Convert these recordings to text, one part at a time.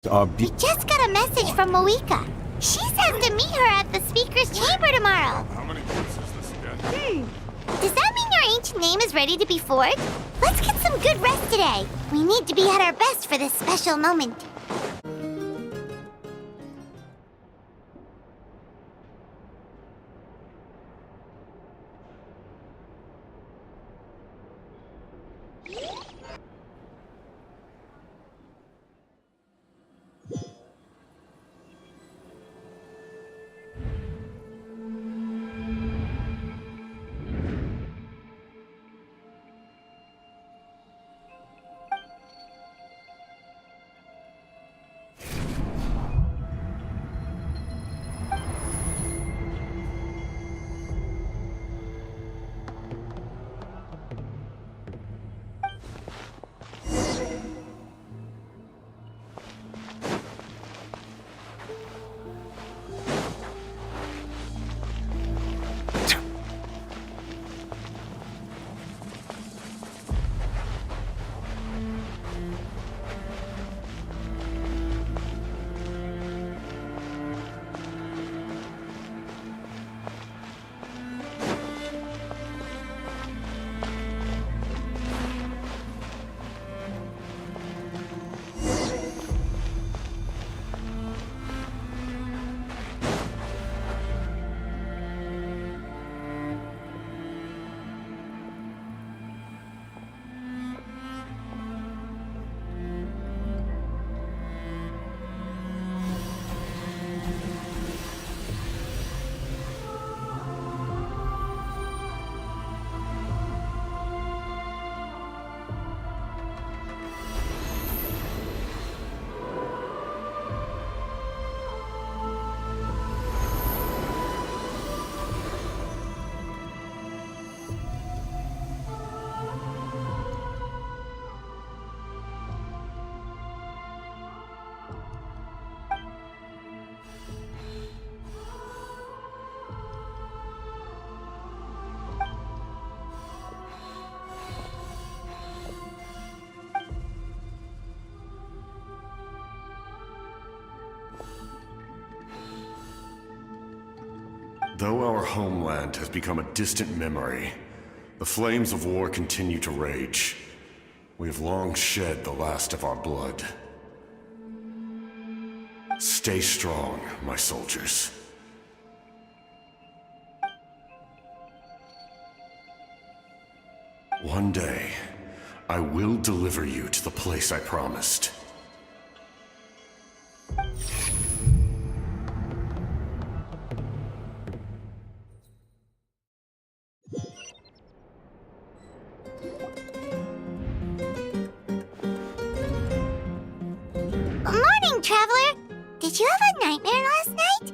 We just got a message from Moika. She says to meet her at the speaker's chamber tomorrow. How many points is this again? Does that mean your ancient name is ready to be forged? Let's get some good rest today. We need to be at our best for this special moment. Though our homeland has become a distant memory, the flames of war continue to rage. We have long shed the last of our blood. Stay strong, my soldiers. One day, I will deliver you to the place I promised. Morning, Traveler! Did you have a nightmare last night?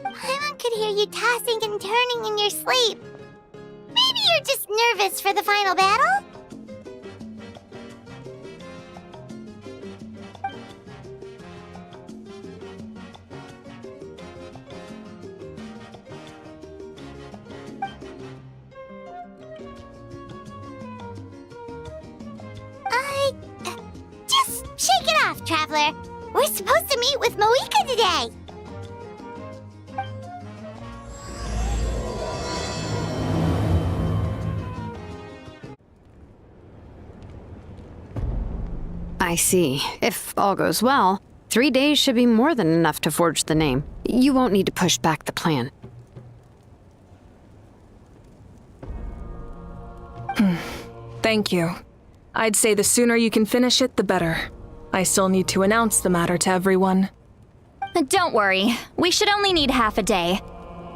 Paimon could hear you tossing and turning in your sleep. Maybe you're just nervous for the final battle? Just shake it off, Traveler. We're supposed to meet with Moika today. I see. If all goes well, 3 days should be more than enough to forge the name. You won't need to push back the plan. Thank you. I'd say the sooner you can finish it, the better. I still need to announce the matter to everyone. Don't worry. We should only need half a day.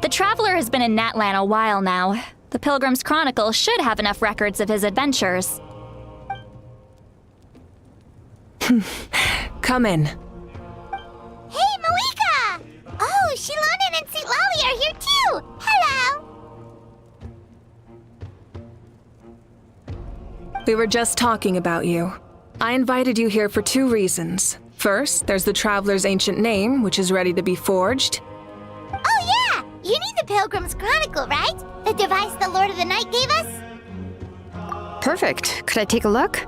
The Traveler has been in Natlan a while now. The Pilgrim's Chronicle should have enough records of his adventures. Come in. Hey, Moika! Oh, Shilonen and St. Lolly are here too! Hello! We were just talking about you. I invited you here for 2 reasons. First, there's the Traveler's ancient name, which is ready to be forged. Oh yeah! You need the Pilgrim's Chronicle, right? The device the Lord of the Night gave us? Perfect. Could I take a look?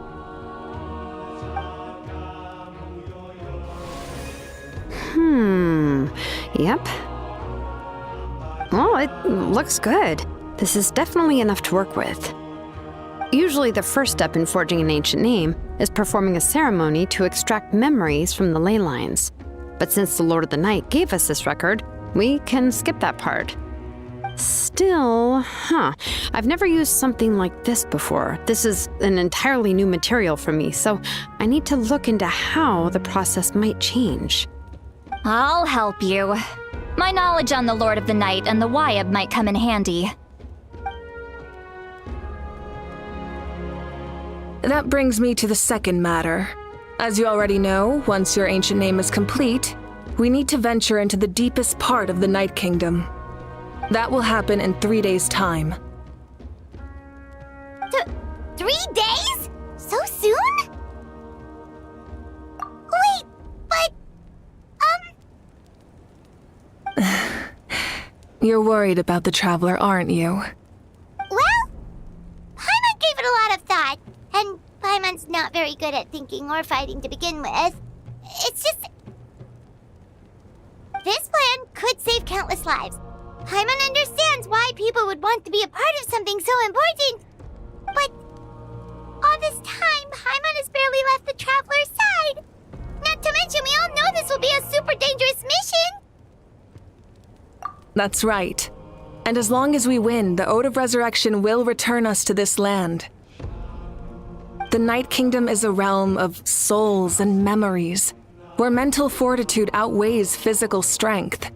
Yep. Well, it looks good. This is definitely enough to work with. Usually the first step in forging an ancient name is performing a ceremony to extract memories from the ley lines. But since the Lord of the Night gave us this record, we can skip that part. Still, I've never used something like this before. This is an entirely new material for me, so I need to look into how the process might change. I'll help you. My knowledge on the Lord of the Night and the Wyab might come in handy. That brings me to the second matter. As you already know, once your ancient name is complete, we need to venture into the deepest part of the Night Kingdom. That will happen in 3 days' time. 3 days? So soon? Wait, but... You're worried about the Traveler, aren't you? Well, Paimon gave it a lot of thought, and Paimon's not very good at thinking or fighting to begin with. It's just... This plan could save countless lives. Paimon understands why people would want to be a part of something so important. But all this time, Paimon has barely left the Traveler's side. Not to mention, we all know this will be a super dangerous mission. That's right. And as long as we win, the Ode of Resurrection will return us to this land. The Night Kingdom is a realm of souls and memories, where mental fortitude outweighs physical strength.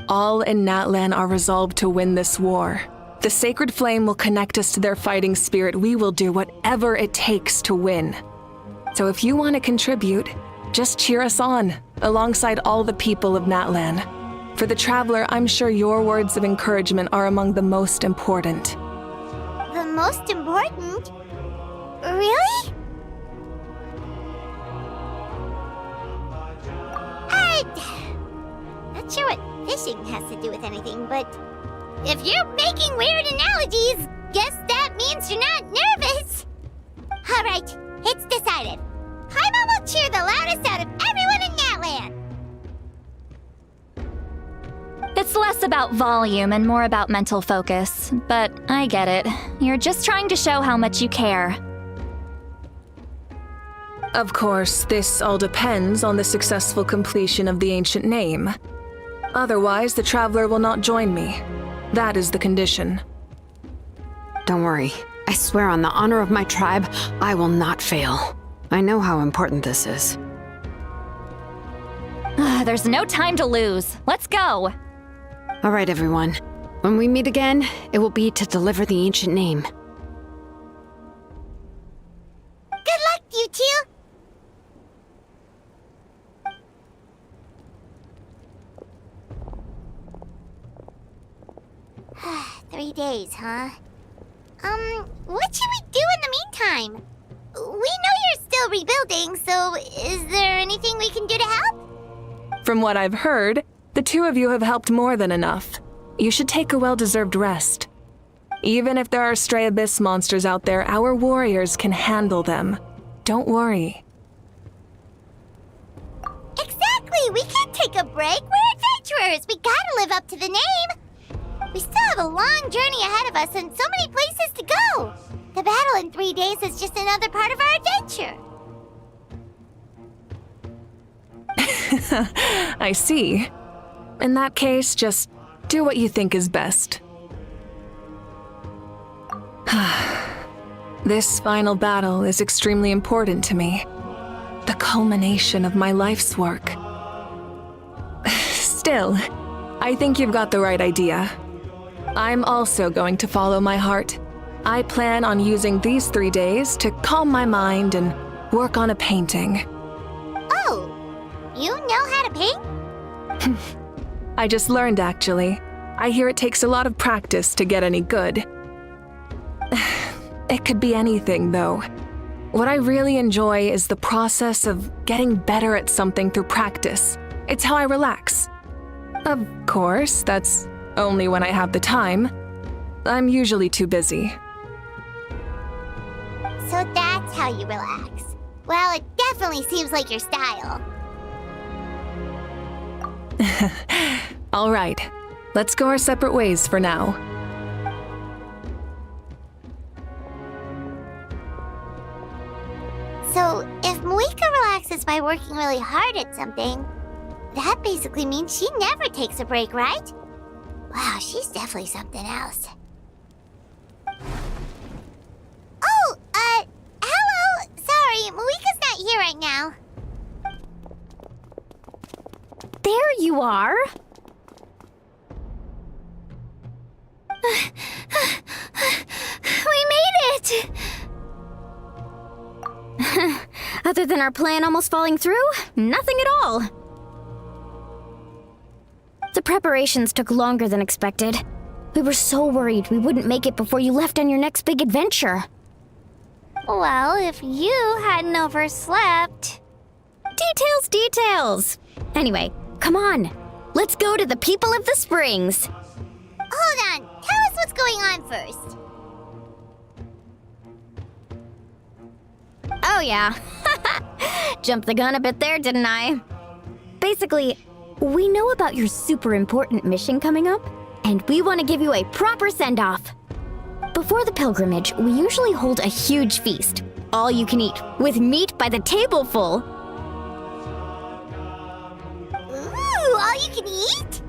All in Natlan are resolved to win this war. The sacred flame will connect us to their fighting spirit. We will do whatever it takes to win. So if you want to contribute, just cheer us on, alongside all the people of Natlan. For the Traveler, I'm sure your words of encouragement are among the most important. The most important? Really? Not sure what fishing has to do with anything, but if you're making weird analogies, guess that means you're not nervous. All right, it's decided. Paimon will cheer the loudest out of everyone in Natlan. It's less about volume and more about mental focus, but I get it. You're just trying to show how much you care. Of course, this all depends on the successful completion of the ancient name. Otherwise, the Traveler will not join me. That is the condition. Don't worry. I swear on the honor of my tribe, I will not fail. I know how important this is. There's no time to lose. Let's go! All right, everyone. When we meet again, it will be to deliver the ancient name. Good luck, you two. 3 days, huh? What should we do in the meantime? We know you're still rebuilding, so is there anything we can do to help? From what I've heard, the two of you have helped more than enough. You should take a well-deserved rest. Even if there are stray abyss monsters out there, our warriors can handle them. Don't worry. Exactly! We can't take a break. We're adventurers. We gotta live up to the name. We still have a long journey ahead of us and so many places to go. The battle in 3 days is just another part of our adventure. I see. In that case, just do what you think is best. This final battle is extremely important to me. The culmination of my life's work. Still, I think you've got the right idea. I'm also going to follow my heart. I plan on using these 3 days to calm my mind and work on a painting. Oh, you know how to paint? I just learned, actually. I hear it takes a lot of practice to get any good. It could be anything, though. What I really enjoy is the process of getting better at something through practice. It's how I relax. Of course, that's only when I have the time. I'm usually too busy. So that's how you relax. Well, it definitely seems like your style. All right, let's go our separate ways for now. So, if Moika relaxes by working really hard at something, that basically means she never takes a break, right? Wow, she's definitely something else. Oh, hello! Sorry, Moika's not here right now. There you are! We made it! Other than our plan almost falling through, nothing at all. The preparations took longer than expected. We were so worried we wouldn't make it before you left on your next big adventure. Well, if you hadn't overslept... Details! Anyway, come on. Let's go to the people of the Springs. Hold on, tell us what's going on first. Oh yeah. Jumped the gun a bit there, didn't I? Basically, we know about your super important mission coming up, and we want to give you a proper send-off. Before the pilgrimage, we usually hold a huge feast, all you can eat, with meat by the tableful. Ooh, all you can eat?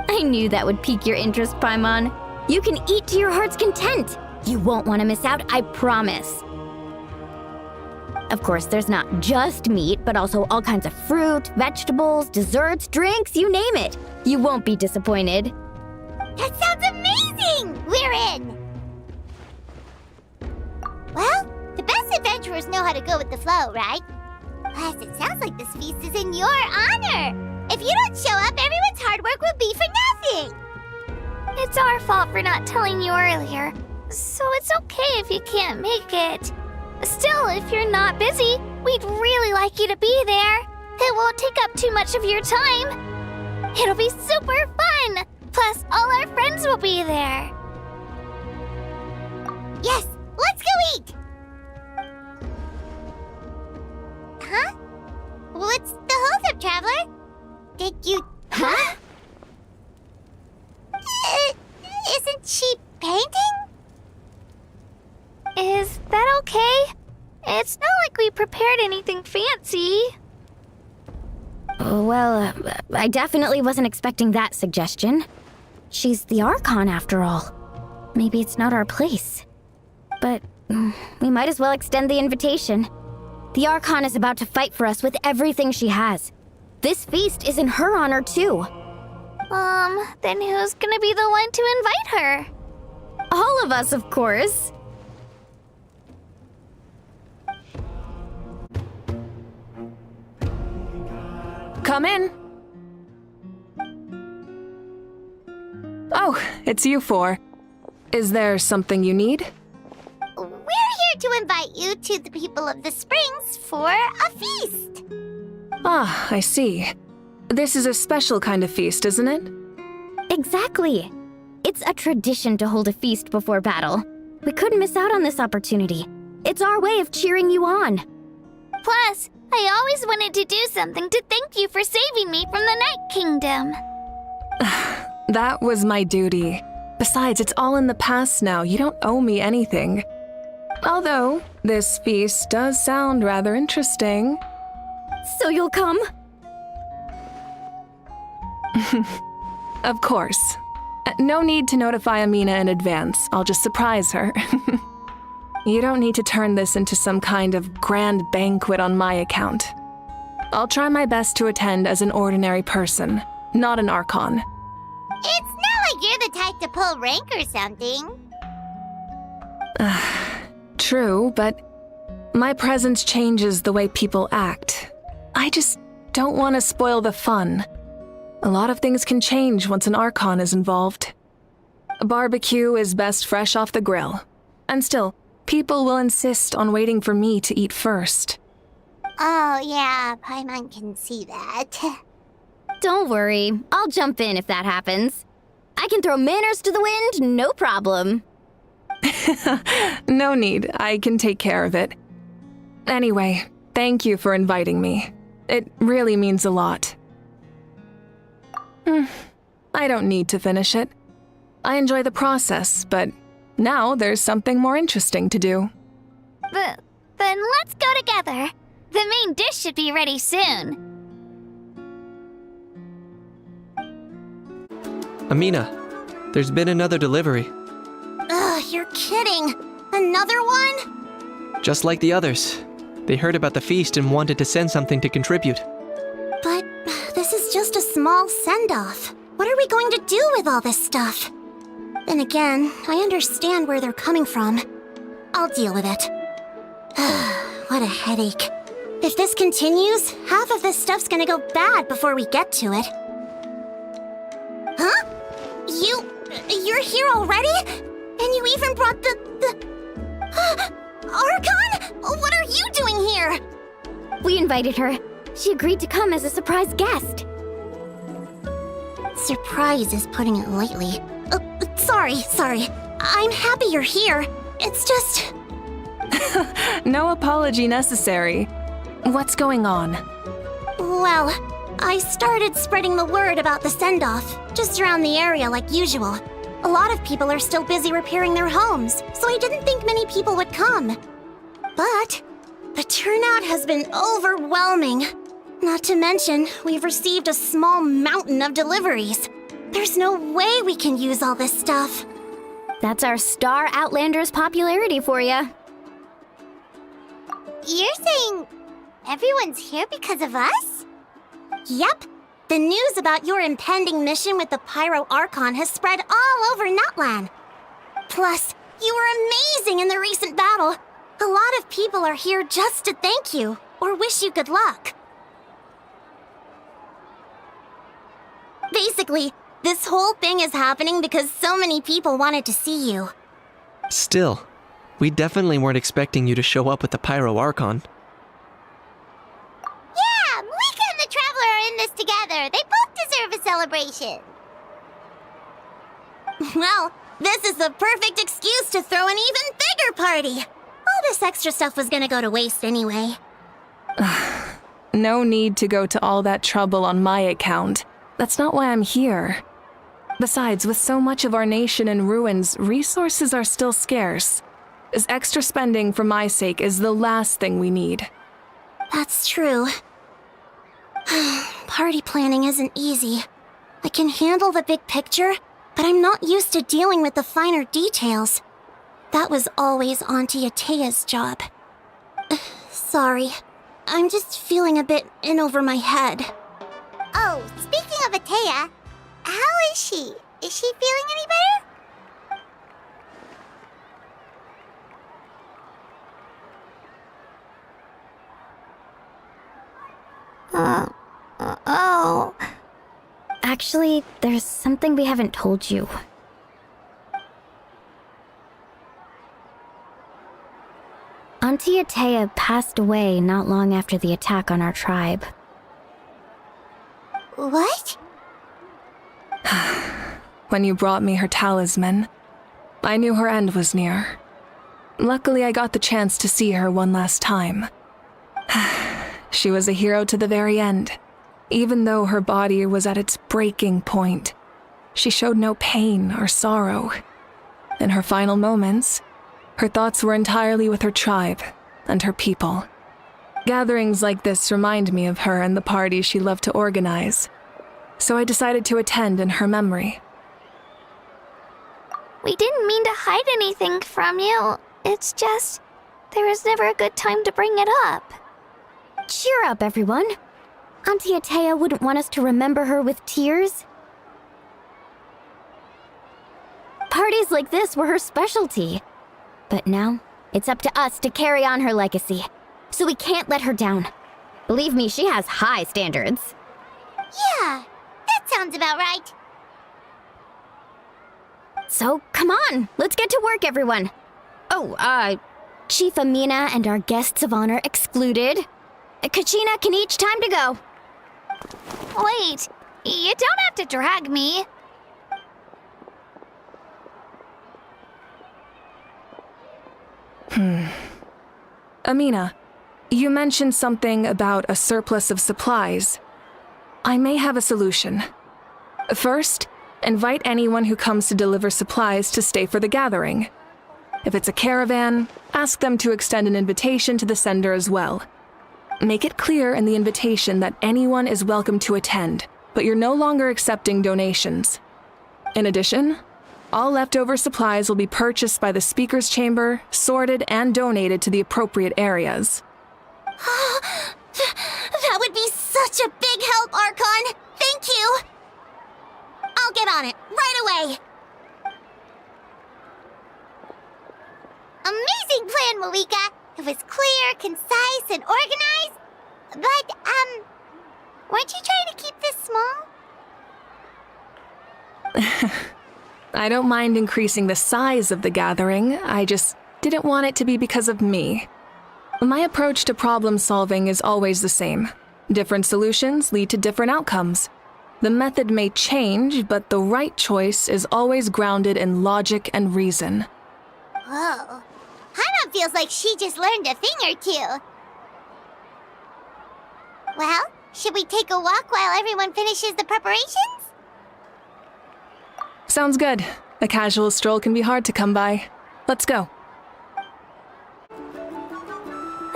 I knew that would pique your interest, Paimon. You can eat to your heart's content. You won't want to miss out, I promise. Of course, there's not just meat, but also all kinds of fruit, vegetables, desserts, drinks, you name it. You won't be disappointed. That sounds amazing! We're in! Well, the best adventurers know how to go with the flow, right? Plus, it sounds like this feast is in your honor. If you don't show up, everyone's hard work will be for nothing. It's our fault for not telling you earlier, so it's okay if you can't make it. Still, if you're not busy, we'd really like you to be there. It won't take up too much of your time. It'll be super fun! Plus, all our friends will be there. Yes, let's go eat! Huh? What's the holdup, Traveler? Did you... Huh? Isn't she painting? Is that okay? It's not like we prepared anything fancy. Well, I definitely wasn't expecting that suggestion. She's the Archon, after all. Maybe it's not our place. But we might as well extend the invitation. The Archon is about to fight for us with everything she has. This feast is in her honor, too. Then who's gonna be the one to invite her? All of us, of course. Come in. Oh, it's you four. Is there something you need? We're here to invite you to the people of the Springs for a feast. Ah, I see. This is a special kind of feast, isn't it? Exactly. It's a tradition to hold a feast before battle. We couldn't miss out on this opportunity. It's our way of cheering you on. Plus, I always wanted to do something to thank you for saving me from the Night Kingdom. That was my duty. Besides, it's all in the past now. You don't owe me anything. Although, this feast does sound rather interesting. So you'll come? Of course. No need to notify Amina in advance. I'll just surprise her. You don't need to turn this into some kind of grand banquet on my account. I'll try my best to attend as an ordinary person, not an Archon. It's not like you're the type to pull rank or something. True, but my presence changes the way people act. I just don't want to spoil the fun. A lot of things can change once an Archon is involved. A barbecue is best fresh off the grill. And still, people will insist on waiting for me to eat first. Oh, yeah, Paimon can see that. Don't worry. I'll jump in if that happens. I can throw manners to the wind, no problem. No need. I can take care of it. Anyway, thank you for inviting me. It really means a lot. I don't need to finish it. I enjoy the process, but now there's something more interesting to do. Then let's go together. The main dish should be ready soon. Amina, there's been another delivery. Ugh, you're kidding. Another one? Just like the others. They heard about the feast and wanted to send something to contribute. But this is just a small send-off. What are we going to do with all this stuff? Then again, I understand where they're coming from. I'll deal with it. What a headache. If this continues, half of this stuff's gonna go bad before we get to it. Huh? You're here already? And you even brought the... Archon? What are you doing here? We invited her. She agreed to come as a surprise guest. Surprise is putting it lightly. Sorry. I'm happy you're here. It's just... No apology necessary. What's going on? Well, I started spreading the word about the send-off, just around the area like usual. A lot of people are still busy repairing their homes, so I didn't think many people would come. But the turnout has been overwhelming. Not to mention, we've received a small mountain of deliveries. There's no way we can use all this stuff. That's our Star Outlander's popularity for you. You're saying everyone's here because of us? Yep. The news about your impending mission with the Pyro Archon has spread all over Nutland. Plus, you were amazing in the recent battle. A lot of people are here just to thank you, or wish you good luck. Basically, this whole thing is happening because so many people wanted to see you. Still, we definitely weren't expecting you to show up with the Pyro Archon. Yeah, Malika and the Traveler are in this together. They both deserve a celebration. Well, this is the perfect excuse to throw an even bigger party. All this extra stuff was gonna go to waste anyway. No need to go to all that trouble on my account. That's not why I'm here. Besides, with so much of our nation in ruins, resources are still scarce. This extra spending for my sake is the last thing we need. That's true. Party planning isn't easy. I can handle the big picture, but I'm not used to dealing with the finer details. That was always Auntie Atea's job. Sorry. I'm just feeling a bit in over my head. Oh, speaking of Atea, how is she? Is she feeling any better? Oh. Actually, there's something we haven't told you. Auntie Atea passed away not long after the attack on our tribe. What? When you brought me her talisman, I knew her end was near. Luckily, I got the chance to see her one last time. She was a hero to the very end. Even though her body was at its breaking point, she showed no pain or sorrow. In her final moments, her thoughts were entirely with her tribe and her people. Gatherings like this remind me of her and the parties she loved to organize, so I decided to attend in her memory. We didn't mean to hide anything from you. It's just, there was never a good time to bring it up. Cheer up, everyone. Auntie Atea wouldn't want us to remember her with tears. Parties like this were her specialty. But now, it's up to us to carry on her legacy. So we can't let her down. Believe me, she has high standards. Yeah, that sounds about right. So, come on, let's get to work, everyone. Oh, Chief Amina and our guests of honor excluded. Kachina can each time to go. Wait, you don't have to drag me. Amina, you mentioned something about a surplus of supplies. I may have a solution. First, invite anyone who comes to deliver supplies to stay for the gathering. If it's a caravan, ask them to extend an invitation to the sender as well. Make it clear in the invitation that anyone is welcome to attend, but you're no longer accepting donations. In addition, all leftover supplies will be purchased by the speaker's chamber, sorted, and donated to the appropriate areas. That would be such a big help, Archon! Thank you! I'll get on it, right away! Amazing plan, Malika! It was clear, concise, and organized. But, weren't you trying to keep this small? I don't mind increasing the size of the gathering, I just didn't want it to be because of me. My approach to problem solving is always the same. Different solutions lead to different outcomes. The method may change, but the right choice is always grounded in logic and reason. Whoa. Hana feels like she just learned a thing or two. Well, should we take a walk while everyone finishes the preparations? Sounds good. A casual stroll can be hard to come by. Let's go.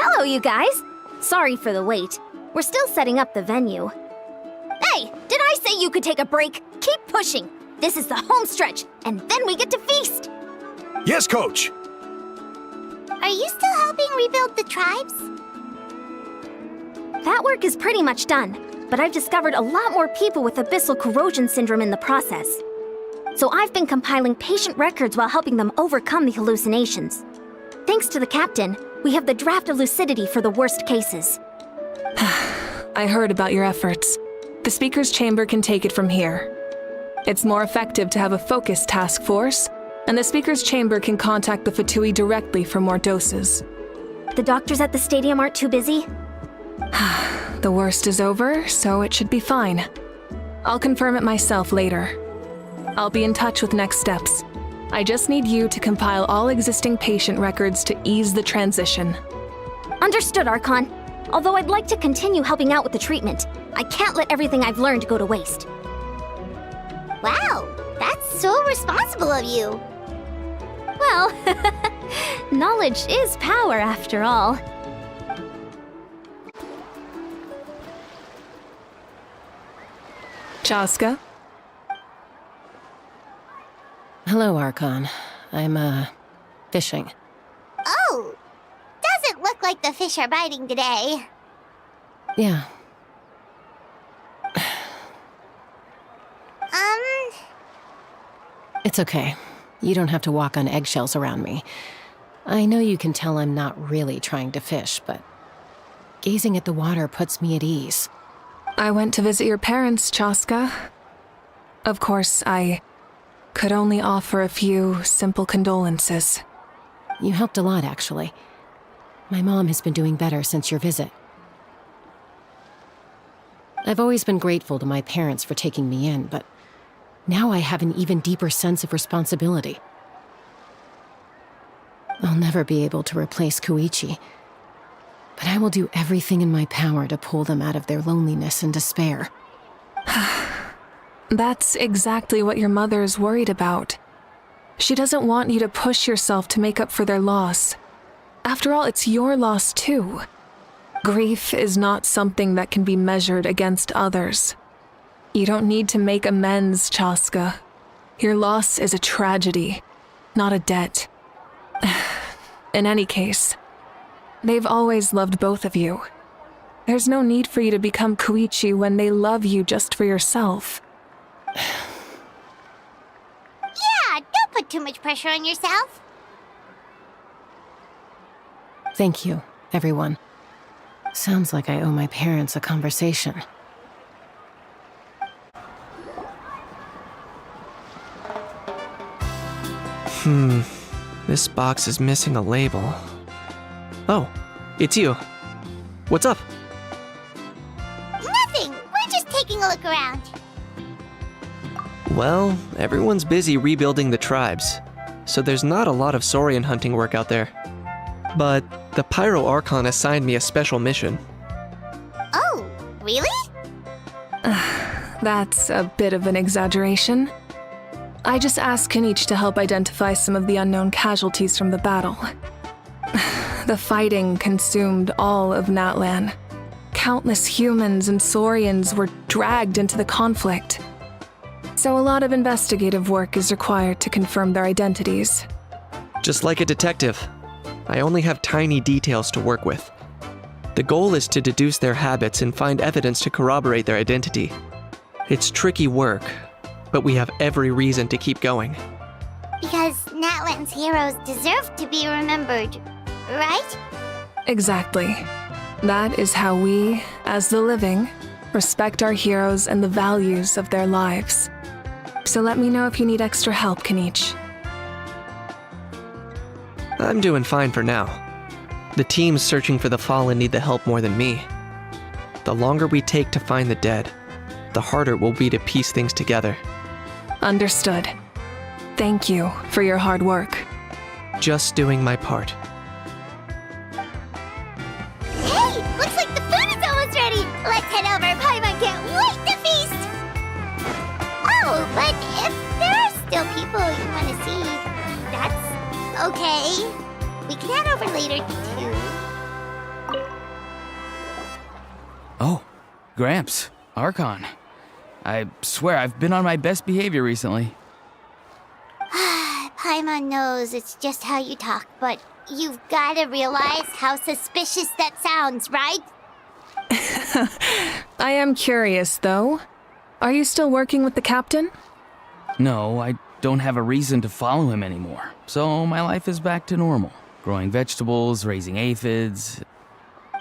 Hello, you guys. Sorry for the wait. We're still setting up the venue. Hey, did I say you could take a break? Keep pushing. This is the home stretch, and then we get to feast. Yes, Coach! Are you still helping rebuild the tribes? That work is pretty much done, but I've discovered a lot more people with abyssal corrosion syndrome in the process. So I've been compiling patient records while helping them overcome the hallucinations. Thanks to the captain, we have the draft of lucidity for the worst cases. I heard about your efforts. The speaker's chamber can take it from here. It's more effective to have a focused task force, and the speaker's chamber can contact the Fatui directly for more doses. The doctors at the stadium aren't too busy? The worst is over, so it should be fine. I'll confirm it myself later. I'll be in touch with next steps. I just need you to compile all existing patient records to ease the transition. Understood, Archon. Although I'd like to continue helping out with the treatment, I can't let everything I've learned go to waste. Wow, that's so responsible of you. Well, knowledge is power after all. Chaska? Hello, Archon. I'm, fishing. Oh, doesn't look like the fish are biting today. Yeah. It's okay. You don't have to walk on eggshells around me. I know you can tell I'm not really trying to fish, but gazing at the water puts me at ease. I went to visit your parents, Chaska. Of course, I could only offer a few simple condolences. You helped a lot, actually. My mom has been doing better since your visit. I've always been grateful to my parents for taking me in, but now I have an even deeper sense of responsibility. I'll never be able to replace Koichi, but I will do everything in my power to pull them out of their loneliness and despair. That's exactly what your mother is worried about. She doesn't want you to push yourself to make up for their loss. After all, it's your loss too. Grief is not something that can be measured against others. You don't need to make amends, Chaska. Your loss is a tragedy, not a debt. In any case, they've always loved both of you. There's no need for you to become Koichi when they love you just for yourself. Yeah, don't put too much pressure on yourself. Thank you, everyone. Sounds like I owe my parents a conversation. This box is missing a label. Oh, it's you. What's up? Nothing, we're just taking a look around. Well, everyone's busy rebuilding the tribes, so there's not a lot of Saurian hunting work out there. But the Pyro Archon assigned me a special mission. Oh, really? That's a bit of an exaggeration. I just asked Kenichi to help identify some of the unknown casualties from the battle. The fighting consumed all of Natlan. Countless humans and Saurians were dragged into the conflict. So a lot of investigative work is required to confirm their identities. Just like a detective, I only have tiny details to work with. The goal is to deduce their habits and find evidence to corroborate their identity. It's tricky work, but we have every reason to keep going. Because Natlan's heroes deserve to be remembered, right? Exactly. That is how we, as the living, respect our heroes and the values of their lives. So let me know if you need extra help, Kenichi. I'm doing fine for now. The teams searching for the fallen need the help more than me. The longer we take to find the dead, the harder it will be to piece things together. Understood. Thank you for your hard work. Just doing my part. Hey, looks like the food is almost ready. Let's head over. Paimon can't wait to feast. Oh, but if there are still people you want to see, that's okay. We can head over later too. Oh, Gramps, Archon. I swear I've been on my best behavior recently. Paimon knows it's just how you talk, but you've got to realize how suspicious that sounds, right? I am curious, though. Are you still working with the captain? No, I don't have a reason to follow him anymore, so my life is back to normal. Growing vegetables, raising aphids.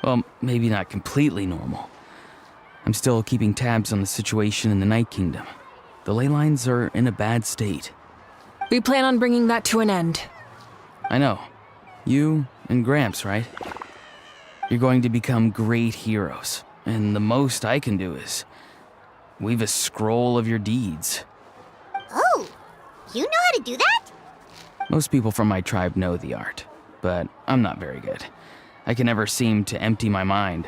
Well, maybe not completely normal. I'm still keeping tabs on the situation in the Night Kingdom. The ley lines are in a bad state. We plan on bringing that to an end. I know. You and Gramps, right? You're going to become great heroes, and the most I can do is weave a scroll of your deeds. Oh, you know how to do that? Most people from my tribe know the art, but I'm not very good. I can never seem to empty my mind.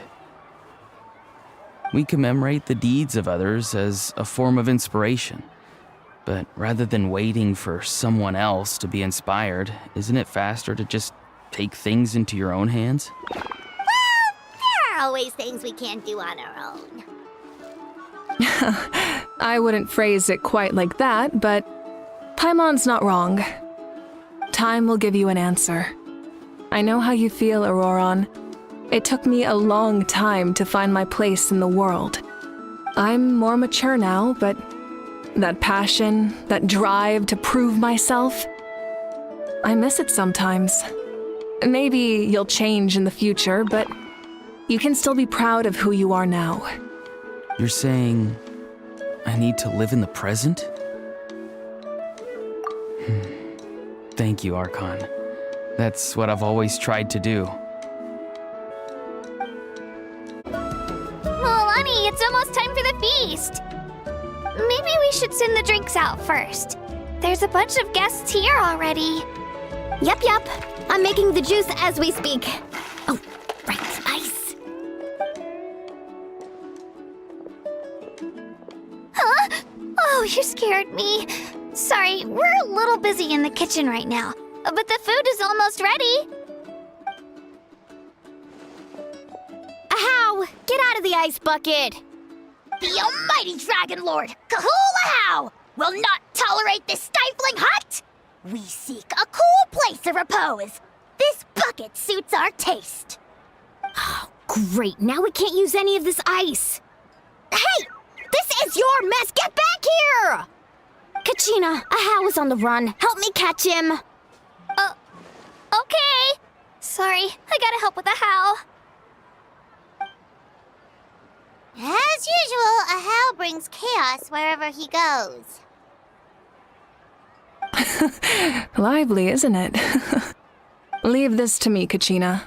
We commemorate the deeds of others as a form of inspiration. But rather than waiting for someone else to be inspired, isn't it faster to just take things into your own hands? Well, there are always things we can't do on our own. I wouldn't phrase it quite like that, but Paimon's not wrong. Time will give you an answer. I know how you feel, Auroron. It took me a long time to find my place in the world. I'm more mature now, but that passion, that drive to prove myself, I miss it sometimes. Maybe you'll change in the future, but you can still be proud of who you are now. You're saying I need to live in the present? Thank you, Archon. That's what I've always tried to do. Milani, it's almost time for the feast. Maybe we should send the drinks out first. There's a bunch of guests here already. Yep. I'm making the juice as we speak. Oh, right, ice. Huh? Oh, you scared me. Sorry, we're a little busy in the kitchen right now, but the food is almost ready. Ahow! Get out of the ice bucket! The almighty Dragon Lord, Kahulahau, will not tolerate this stifling hut. We seek a cool place of repose. This bucket suits our taste. Great, now we can't use any of this ice. Hey! This is your mess! Get back here! Kachina, Ahow is on the run. Help me catch him. Okay. Sorry, I gotta help with the how. As usual, Ahow brings chaos wherever he goes. Lively, isn't it? Leave this to me, Kachina.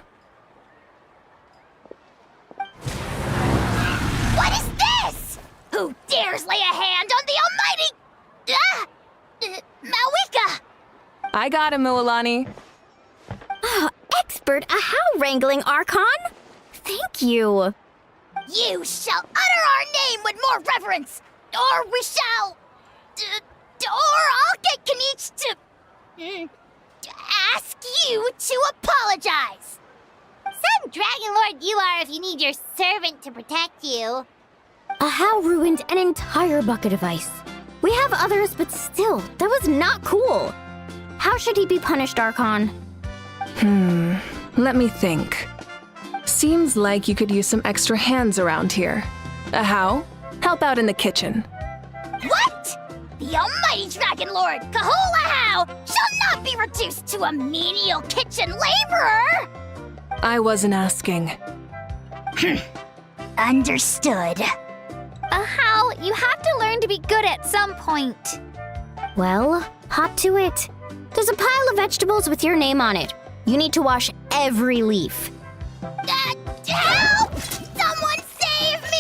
What is this? Who dares lay a hand on the almighty... Mawika! I got him, Mualani. Expert Ahow wrangling, Archon. Thank you. You shall utter our name with more reverence. Or we shall... or I'll get Kanich to ask you to apologize. Some Dragon Lord you are if you need your servant to protect you. How ruined an entire bucket of ice. We have others, but still, that was not cool. How should he be punished, Archon? Let me think. Seems like you could use some extra hands around here. How? Help out in the kitchen. What? The almighty Dragon Lord, Kahulahau, shall not be reduced to a menial kitchen laborer! I wasn't asking. Understood. How? You have to learn to be good at some point. Well, hop to it. There's a pile of vegetables with your name on it. You need to wash every leaf. Help! Someone save me!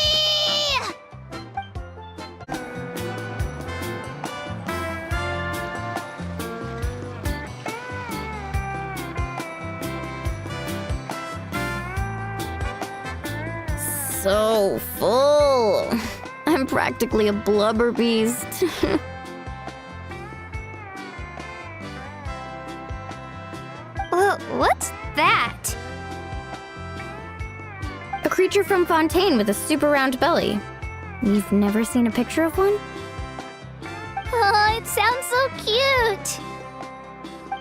So full. I'm practically a blubber beast. What's that? A creature from Fontaine with a super round belly. You've never seen a picture of one? Oh, it sounds so cute.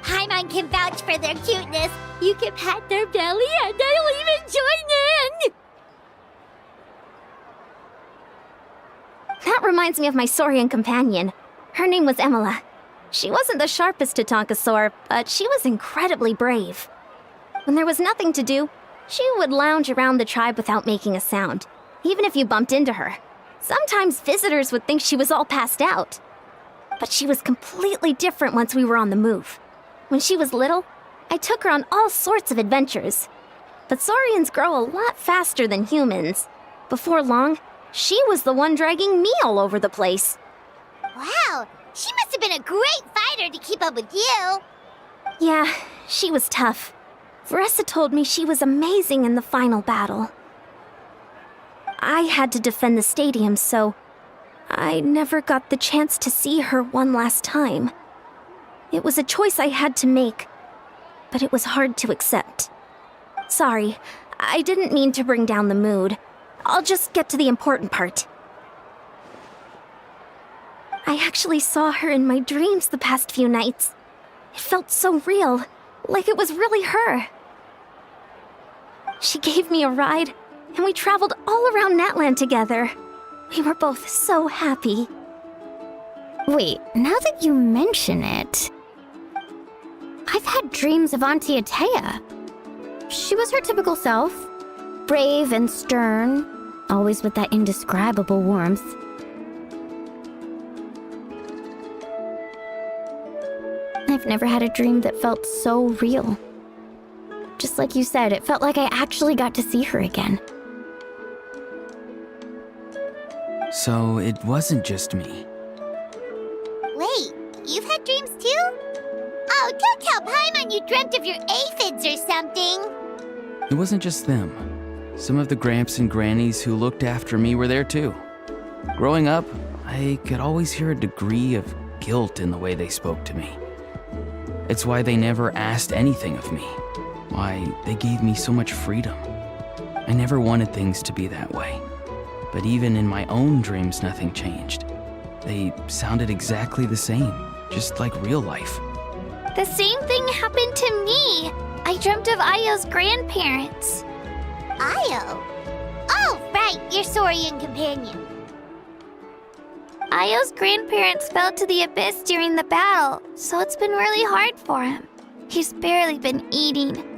Paimon can vouch for their cuteness. You can pat their belly and they'll even join in. That reminds me of my Saurian companion. Her name was Emila. She wasn't the sharpest to Tonkasaur, but she was incredibly brave. When there was nothing to do, she would lounge around the tribe without making a sound, even if you bumped into her. Sometimes visitors would think she was all passed out. But she was completely different once we were on the move. When she was little, I took her on all sorts of adventures. But Saurians grow a lot faster than humans. Before long, she was the one dragging me all over the place. Wow, she must have been a great fighter to keep up with you. Yeah, she was tough. Veressa told me she was amazing in the final battle. I had to defend the stadium, so I never got the chance to see her one last time. It was a choice I had to make, but it was hard to accept. Sorry, I didn't mean to bring down the mood. I'll just get to the important part. I actually saw her in my dreams the past few nights. It felt so real, like it was really her. She gave me a ride, and we traveled all around Natland together. We were both so happy. Wait, now that you mention it, I've had dreams of Auntie Atea. She was her typical self, brave and stern, always with that indescribable warmth. I've never had a dream that felt so real. Just like you said, it felt like I actually got to see her again. So it wasn't just me. Wait, you've had dreams too? Oh, don't tell Paimon you dreamt of your aphids or something. It wasn't just them. Some of the Gramps and Grannies who looked after me were there too. Growing up, I could always hear a degree of guilt in the way they spoke to me. It's why they never asked anything of me. Why they gave me so much freedom. I never wanted things to be that way. But even in my own dreams, nothing changed. They sounded exactly the same, just like real life. The same thing happened to me. I dreamt of Ayo's grandparents. Ayo? Oh, right, your Saurian companion. Ayo's grandparents fell to the abyss during the battle, so it's been really hard for him. He's barely been eating.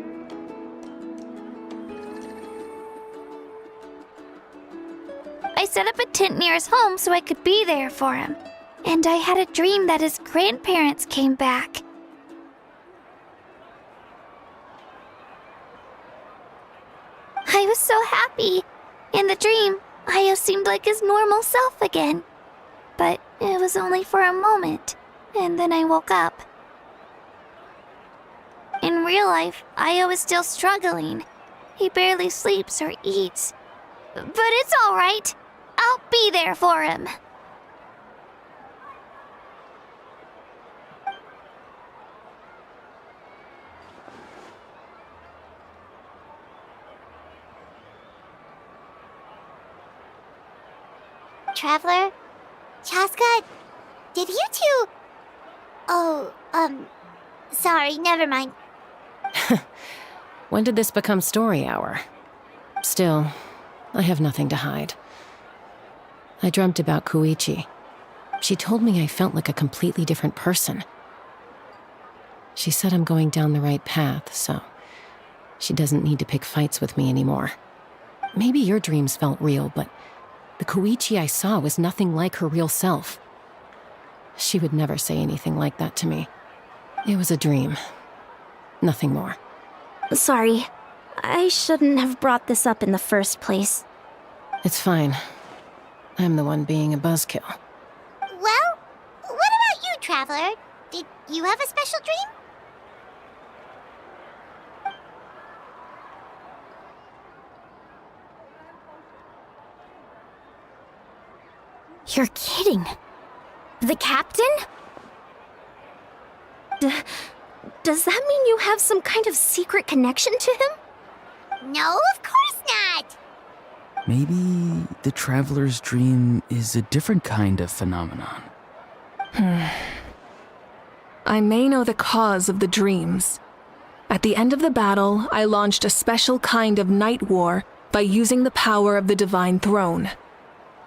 I set up a tent near his home so I could be there for him. And I had a dream that his grandparents came back. I was so happy. In the dream, Ayo seemed like his normal self again. But it was only for a moment, and then I woke up. In real life, Ayo is still struggling. He barely sleeps or eats. But it's all right. I'll be there for him. Traveler. Chaska, did you two... Oh, sorry, never mind. When did this become story hour? Still, I have nothing to hide. I dreamt about Koichi. She told me I felt like a completely different person. She said I'm going down the right path, so she doesn't need to pick fights with me anymore. Maybe your dreams felt real, but the Koichi I saw was nothing like her real self. She would never say anything like that to me. It was a dream. Nothing more. Sorry, I shouldn't have brought this up in the first place. It's fine. I'm the one being a buzzkill. Well, what about you, Traveler? Did you have a special dream? You're kidding. The captain? Does that mean you have some kind of secret connection to him? No, of course not. Maybe the traveler's dream is a different kind of phenomenon. I may know the cause of the dreams. At the end of the battle, I launched a special kind of night war by using the power of the Divine Throne.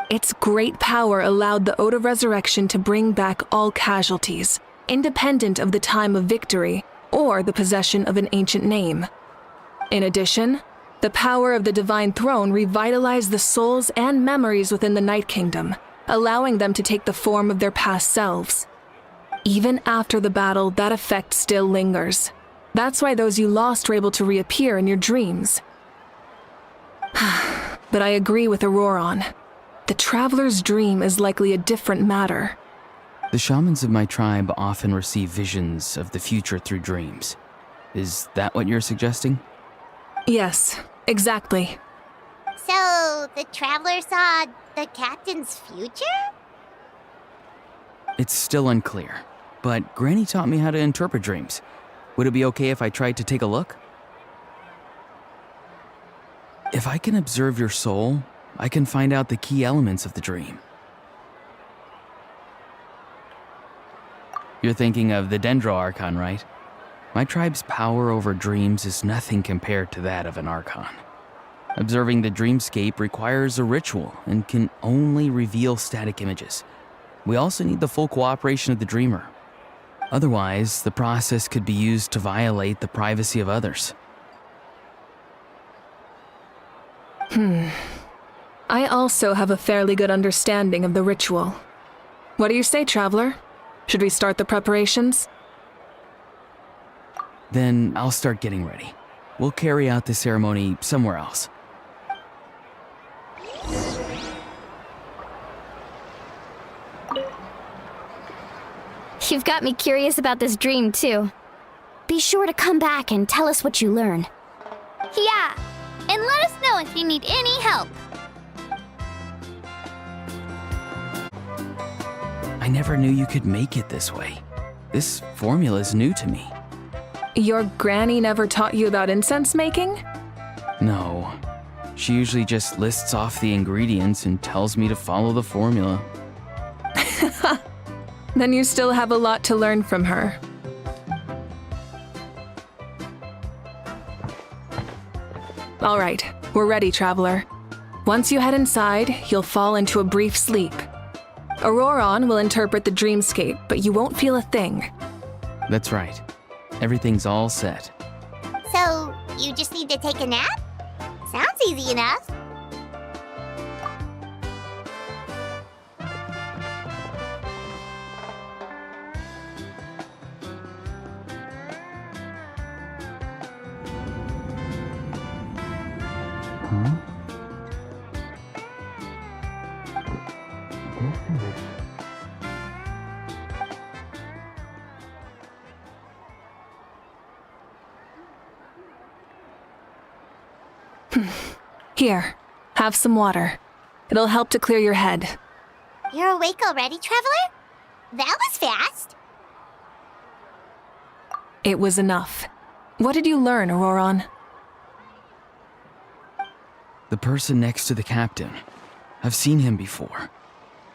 Its great power allowed the Ode of Resurrection to bring back all casualties, independent of the time of victory or the possession of an ancient name. In addition, the power of the Divine Throne revitalized the souls and memories within the Night Kingdom, allowing them to take the form of their past selves. Even after the battle, that effect still lingers. That's why those you lost were able to reappear in your dreams. But I agree with Auroron. The Traveler's dream is likely a different matter. The shamans of my tribe often receive visions of the future through dreams. Is that what you're suggesting? Yes, exactly. So, the Traveler saw the captain's future? It's still unclear, but Granny taught me how to interpret dreams. Would it be okay if I tried to take a look? If I can observe your soul, I can find out the key elements of the dream. You're thinking of the Dendro Archon, right? My tribe's power over dreams is nothing compared to that of an Archon. Observing the dreamscape requires a ritual and can only reveal static images. We also need the full cooperation of the dreamer. Otherwise, the process could be used to violate the privacy of others. I also have a fairly good understanding of the ritual. What do you say, Traveler? Should we start the preparations? Then I'll start getting ready. We'll carry out the ceremony somewhere else. You've got me curious about this dream, too. Be sure to come back and tell us what you learn. Yeah, and let us know if you need any help. I never knew you could make it this way. This formula is new to me. Your granny never taught you about incense making? No. She usually just lists off the ingredients and tells me to follow the formula. Then you still have a lot to learn from her. All right, we're ready, Traveler. Once you head inside, you'll fall into a brief sleep. Auroron will interpret the dreamscape, but you won't feel a thing. That's right. Everything's all set. So, you just need to take a nap? Sounds easy enough. Here, have some water. It'll help to clear your head. You're awake already, Traveler? That was fast. It was enough. What did you learn, Auroron? The person next to the captain. I've seen him before.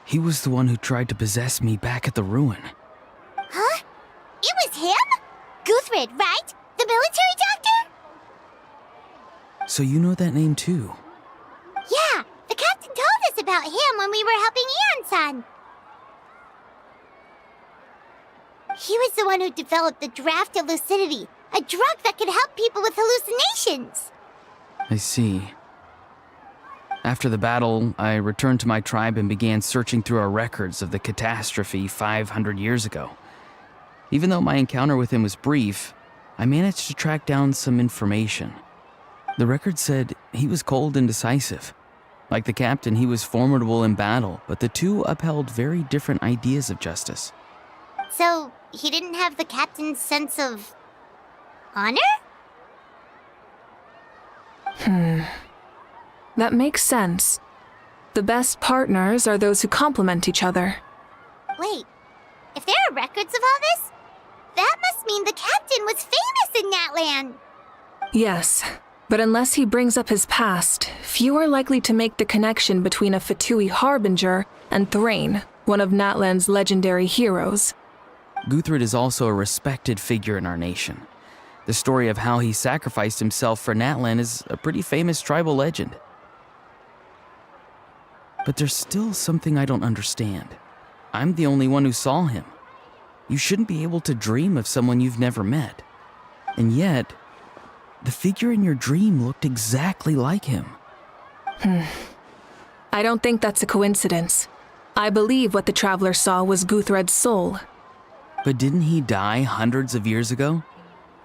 He was the one who tried to possess me back at the ruin. Huh? It was him? Guthred, right? The military doctor? So you know that name too? Yeah, the captain told us about him when we were helping Ian-san. He was the one who developed the draft of lucidity, a drug that could help people with hallucinations. I see. After the battle, I returned to my tribe and began searching through our records of the catastrophe 500 years ago. Even though my encounter with him was brief, I managed to track down some information. The record said he was cold and decisive. Like the captain, he was formidable in battle, but the two upheld very different ideas of justice. So, he didn't have the captain's sense of honor? That makes sense. The best partners are those who complement each other. Wait, if there are records of all this, that must mean the captain was famous in that land. Yes, but unless he brings up his past, few are likely to make the connection between a Fatui harbinger and Thrain, one of Natlan's legendary heroes. Guthred is also a respected figure in our nation. The story of how he sacrificed himself for Natlan is a pretty famous tribal legend. But there's still something I don't understand. I'm the only one who saw him. You shouldn't be able to dream of someone you've never met. And yet, the figure in your dream looked exactly like him. I don't think that's a coincidence. I believe what the traveler saw was Guthred's soul. But didn't he die hundreds of years ago?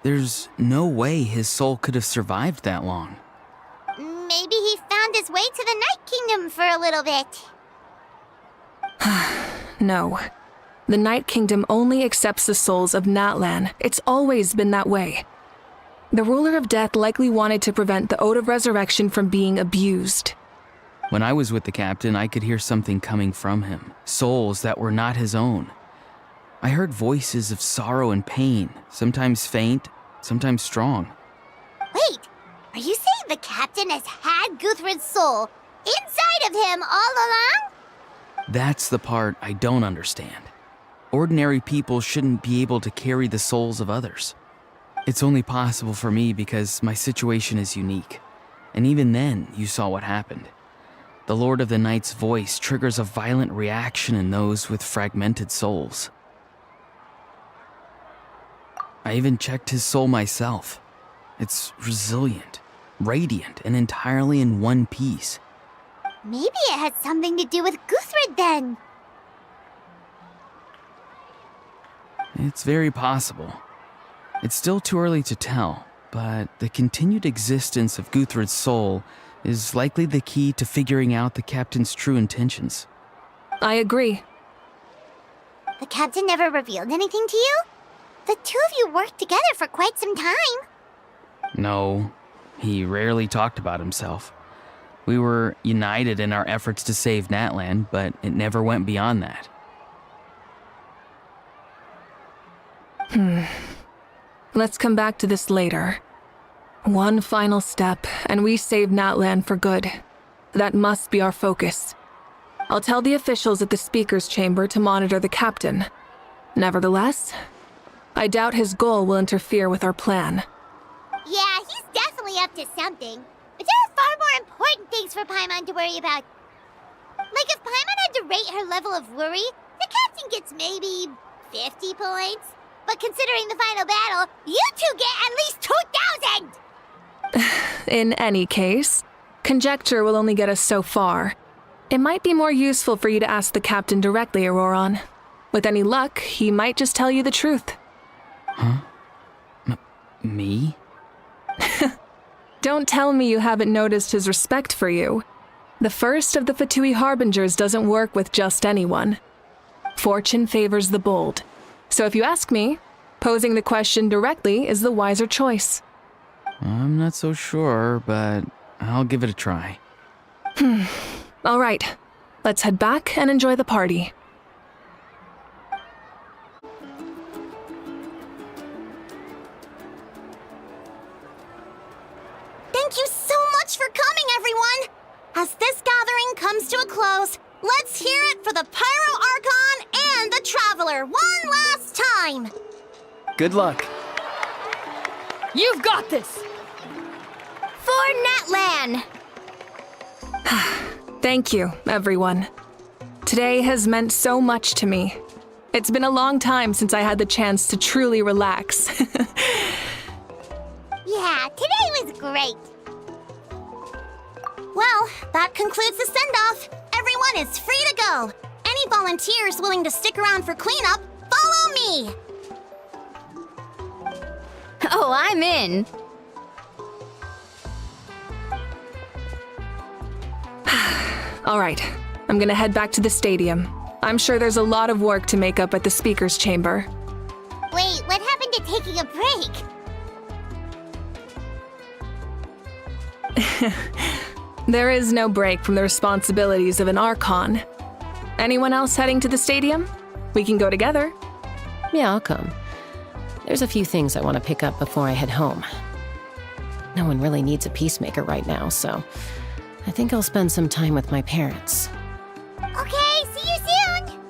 There's no way his soul could have survived that long. Maybe he found his way to the Night Kingdom for a little bit. No. The Night Kingdom only accepts the souls of Natlan. It's always been that way. The ruler of death likely wanted to prevent the Ode of Resurrection from being abused. When I was with the captain, I could hear something coming from him, souls that were not his own. I heard voices of sorrow and pain, sometimes faint, sometimes strong. Wait, are you saying the captain has had Guthred's soul inside of him all along? That's the part I don't understand. Ordinary people shouldn't be able to carry the souls of others. It's only possible for me because my situation is unique. And even then, you saw what happened. The Lord of the Night's voice triggers a violent reaction in those with fragmented souls. I even checked his soul myself. It's resilient, radiant, and entirely in one piece. Maybe it had something to do with Guthred then. It's very possible. It's still too early to tell, but the continued existence of Guthred's soul is likely the key to figuring out the captain's true intentions. I agree. The captain never revealed anything to you? The two of you worked together for quite some time. No, he rarely talked about himself. We were united in our efforts to save Natlan, but it never went beyond that. Let's come back to this later. One final step, and we save Natlan for good. That must be our focus. I'll tell the officials at the speaker's chamber to monitor the captain. Nevertheless, I doubt his goal will interfere with our plan. Yeah, he's definitely up to something. But there are far more important things for Paimon to worry about. Like if Paimon had to rate her level of worry, the captain gets maybe 50 points. But considering the final battle, you two get at least 2,000! In any case, conjecture will only get us so far. It might be more useful for you to ask the captain directly, Auroron. With any luck, he might just tell you the truth. Huh? Me? Don't tell me you haven't noticed his respect for you. The first of the Fatui Harbingers doesn't work with just anyone. Fortune favors the bold. So if you ask me, posing the question directly is the wiser choice. I'm not so sure, but I'll give it a try. All right, let's head back and enjoy the party. Thank you so much for coming, everyone! As this gathering comes to a close, let's hear it for the the Pyro Archon and the Traveler one last time! Good luck. You've got this! For Natlan! Thank you, everyone. Today has meant so much to me. It's been a long time since I had the chance to truly relax. Yeah, today was great. Well, that concludes the send-off. Everyone is free to go. Any volunteers willing to stick around for cleanup, follow me! Oh, I'm in. All right, I'm gonna head back to the stadium. I'm sure there's a lot of work to make up at the speaker's chamber. Wait, what happened to taking a break? There is no break from the responsibilities of an Archon. Anyone else heading to the stadium? We can go together. Yeah, I'll come. There's a few things I want to pick up before I head home. No one really needs a peacemaker right now, so I think I'll spend some time with my parents. Okay, see you soon!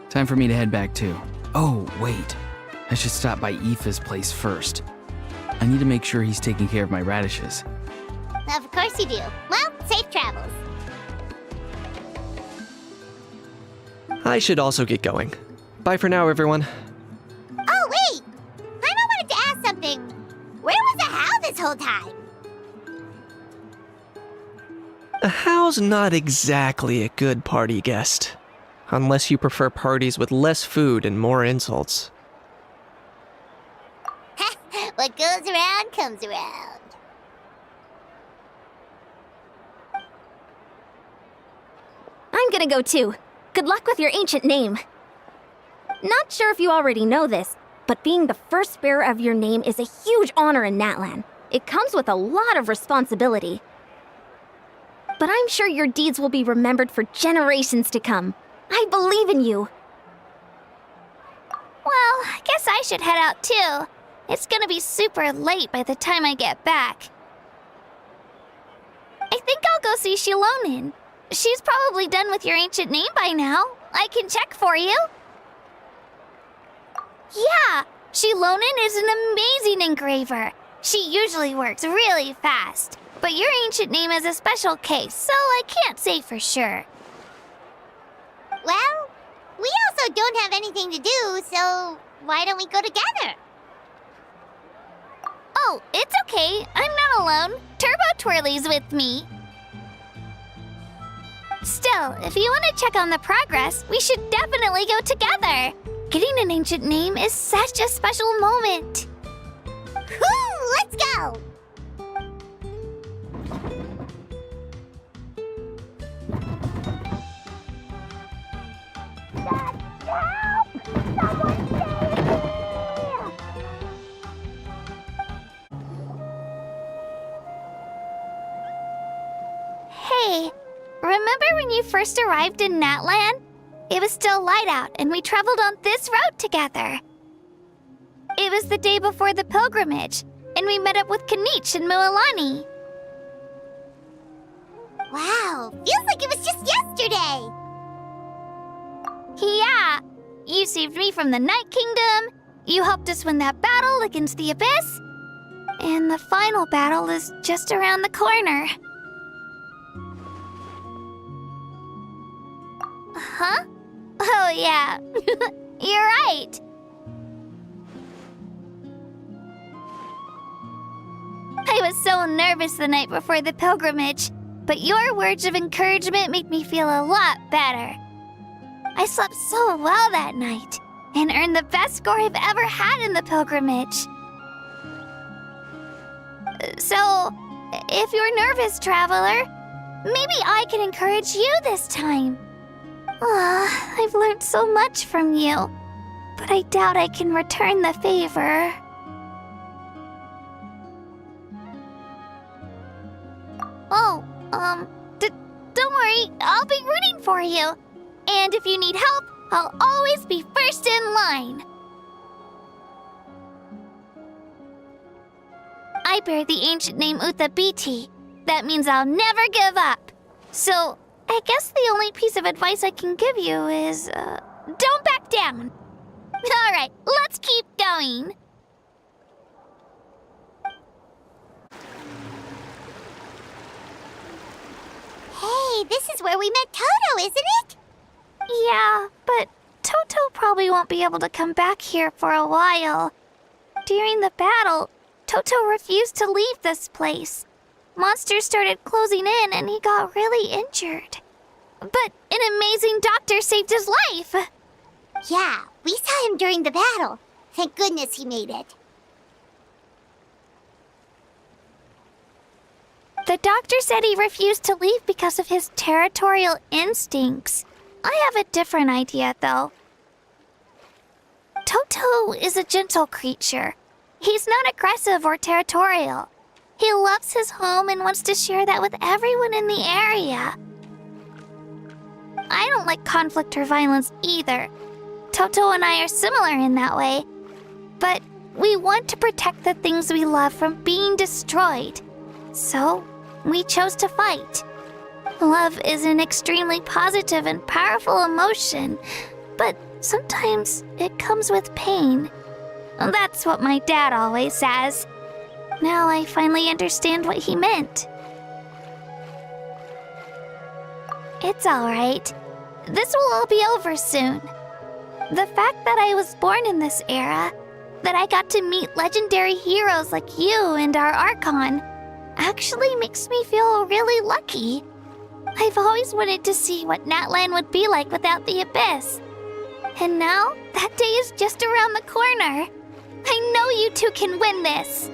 Time for me to head back too. Oh, wait. I should stop by Aoife's place first. I need to make sure he's taking care of my radishes. Of course you do. Well, safe travels. I should also get going. Bye for now, everyone. Oh, wait! Paimon wanted to ask something. Where was the How this whole time? A How's not exactly a good party guest. Unless you prefer parties with less food and more insults. What goes around comes around. I'm gonna go too. Good luck with your ancient name. Not sure if you already know this, but being the first bearer of your name is a huge honor in Natlan. It comes with a lot of responsibility. But I'm sure your deeds will be remembered for generations to come. I believe in you. Well, I guess I should head out too. It's gonna be super late by the time I get back. I think I'll go see Shilonin. She's probably done with your ancient name by now. I can check for you. Yeah, Shilonin is an amazing engraver. She usually works really fast. But your ancient name is a special case, so I can't say for sure. Well, we also don't have anything to do, so why don't we go together? Oh, it's okay. I'm not alone. Turbo Twirly's with me. Still, if you want to check on the progress, we should definitely go together. Getting an ancient name is such a special moment. Whoo! Let's go! Hey, remember when you first arrived in Natlan? It was still light out, and we traveled on this route together. It was the day before the pilgrimage, and we met up with Kanich and Mualani. Wow, feels like it was just yesterday. Yeah, you saved me from the Night Kingdom, you helped us win that battle against the Abyss, and the final battle is just around the corner. Huh? Oh, yeah. You're right. I was so nervous the night before the pilgrimage, but your words of encouragement made me feel a lot better. I slept so well that night and earned the best score I've ever had in the pilgrimage. So, if you're nervous, traveler, maybe I can encourage you this time. I've learned so much from you, but I doubt I can return the favor. Oh, don't worry, I'll be rooting for you. And if you need help, I'll always be first in line. I bear the ancient name Uthabiti. that means I'll never give up. So, I guess the only piece of advice I can give you is, don't back down. Alright, let's keep going. Hey, this is where we met Toto, isn't it? Yeah, but Toto probably won't be able to come back here for a while. During the battle, Toto refused to leave this place. Monsters started closing in and he got really injured. But an amazing doctor saved his life! Yeah, we saw him during the battle. Thank goodness he made it. The doctor said he refused to leave because of his territorial instincts. I have a different idea, though. Toto is a gentle creature. He's not aggressive or territorial. He loves his home and wants to share that with everyone in the area. I don't like conflict or violence either. Toto and I are similar in that way. But we want to protect the things we love from being destroyed. So, we chose to fight. Love is an extremely positive and powerful emotion, but sometimes it comes with pain. That's what my dad always says. Now I finally understand what he meant. It's alright. This will all be over soon. The fact that I was born in this era, that I got to meet legendary heroes like you and our Archon, actually makes me feel really lucky. I've always wanted to see what Natlan would be like without the Abyss. And now, that day is just around the corner. I know you two can win this.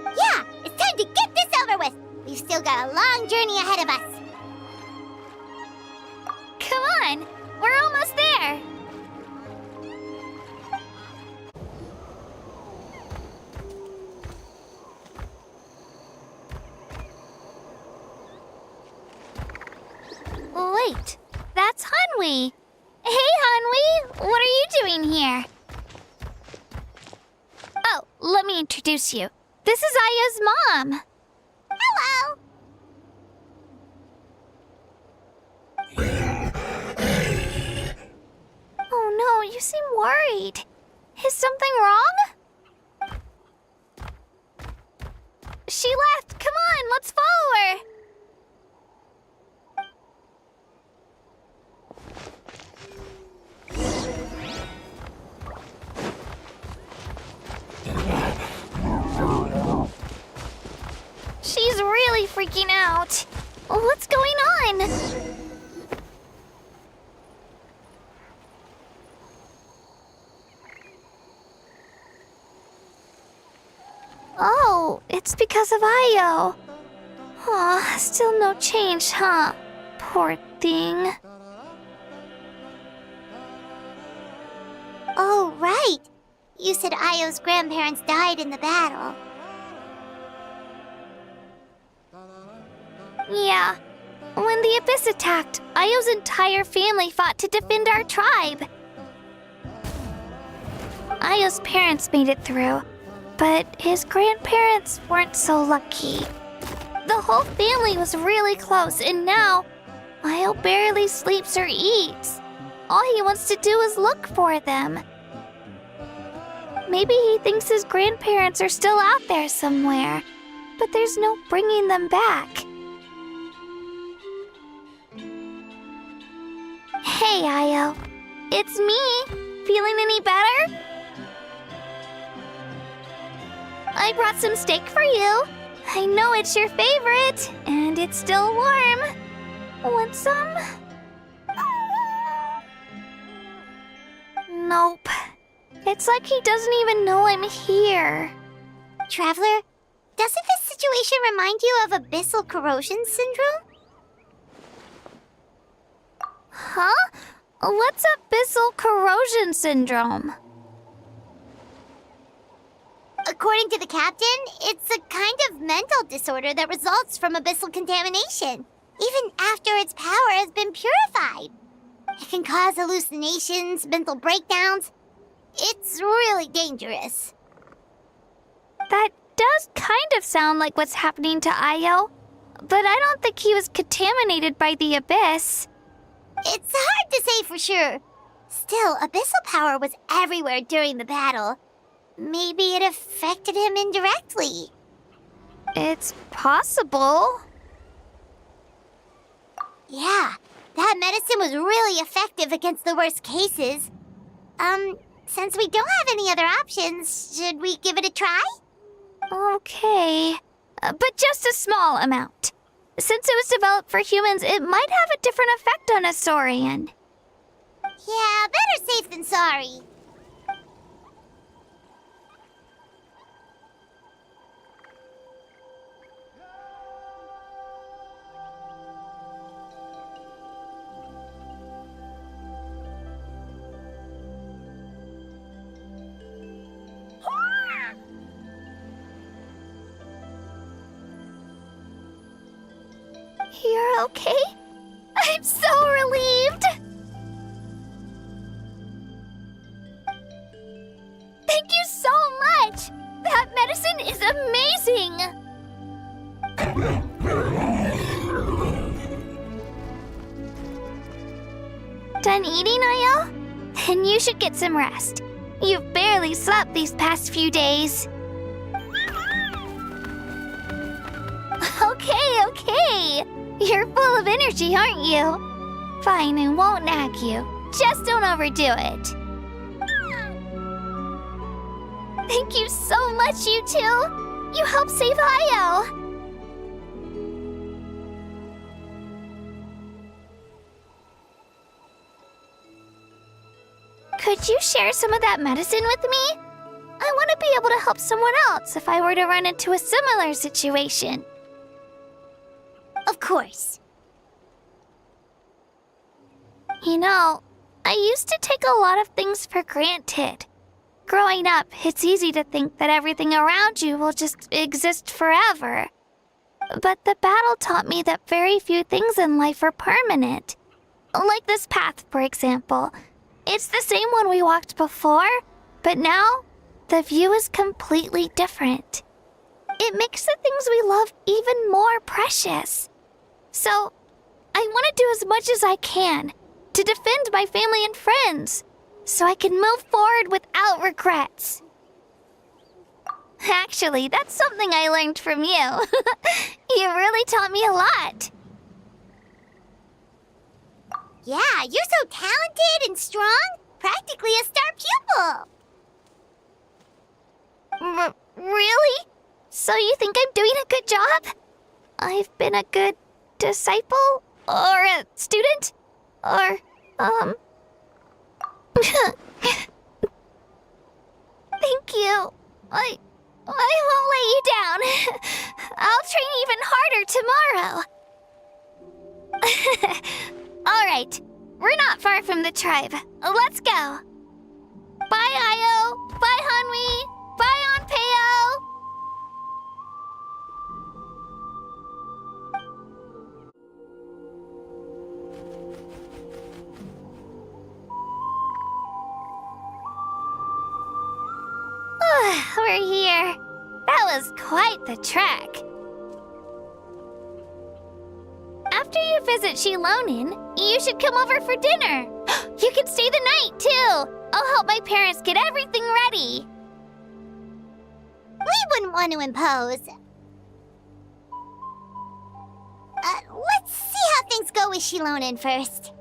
Yeah, it's time to get this over with. We've still got a long journey ahead of us. Come on, we're almost there. Wait, that's Hanwi. Hey, Hanwi, what are you doing here? Oh, let me introduce you. This is Aya's mom. Hello. Oh no, you seem worried. Is something wrong? She left. Come on, let's follow her. She's really freaking out. What's going on? Oh, it's because of Io. Aw, still no change, huh? Poor thing. Oh, right. You said Io's grandparents died in the battle. Yeah. When the Abyss attacked, Io's entire family fought to defend our tribe. Io's parents made it through, but his grandparents weren't so lucky. The whole family was really close, and now Io barely sleeps or eats. All he wants to do is look for them. Maybe he thinks his grandparents are still out there somewhere, but there's no bringing them back. Hey, Io. It's me. Feeling any better? I brought some steak for you. I know it's your favorite, and it's still warm. Want some? Nope. It's like he doesn't even know I'm here. Traveler, doesn't this situation remind you of abyssal corrosion syndrome? Huh? What's abyssal corrosion syndrome? According to the captain, it's a kind of mental disorder that results from abyssal contamination, even after its power has been purified. It can cause hallucinations, mental breakdowns. It's really dangerous. That does kind of sound like what's happening to Io. But I don't think he was contaminated by the Abyss. It's hard to say for sure. Still, Abyssal power was everywhere during the battle. Maybe it affected him indirectly. It's possible. Yeah, that medicine was really effective against the worst cases. Since we don't have any other options, should we give it a try? Okay, but just a small amount. Since it was developed for humans, it might have a different effect on a Saurian. Yeah, better safe than sorry. You're okay? I'm so relieved! Thank you so much! That medicine is amazing! Done eating, Ayel? Then you should get some rest. You've barely slept these past few days. Okay. You're full of energy, aren't you? Fine, I won't nag you. Just don't overdo it. Thank you so much, you two. You helped save Ayel. Could you share some of that medicine with me? I want to be able to help someone else if I were to run into a similar situation. Of course. You know, I used to take a lot of things for granted. Growing up, it's easy to think that everything around you will just exist forever. But the battle taught me that very few things in life are permanent. Like this path, for example. It's the same one we walked before, but now the view is completely different. It makes the things we love even more precious. So, I want to do as much as I can to defend my family and friends, so I can move forward without regrets. Actually, that's something I learned from you. You really taught me a lot. Yeah, you're so talented and strong. Practically a star pupil. Really? So you think I'm doing a good job? I've been a good disciple? Or a student? Or, Thank you. I won't let you down. I'll train even harder tomorrow. All right, we're not far from the tribe. Let's go. Bye, Ayo. Bye, Hanwi. Bye, Onpeo. We're here. That was quite the trek. After you visit Shilonin, you should come over for dinner. You can stay the night, too. I'll help my parents get everything ready. We wouldn't want to impose. Let's see how things go with Shilonin first.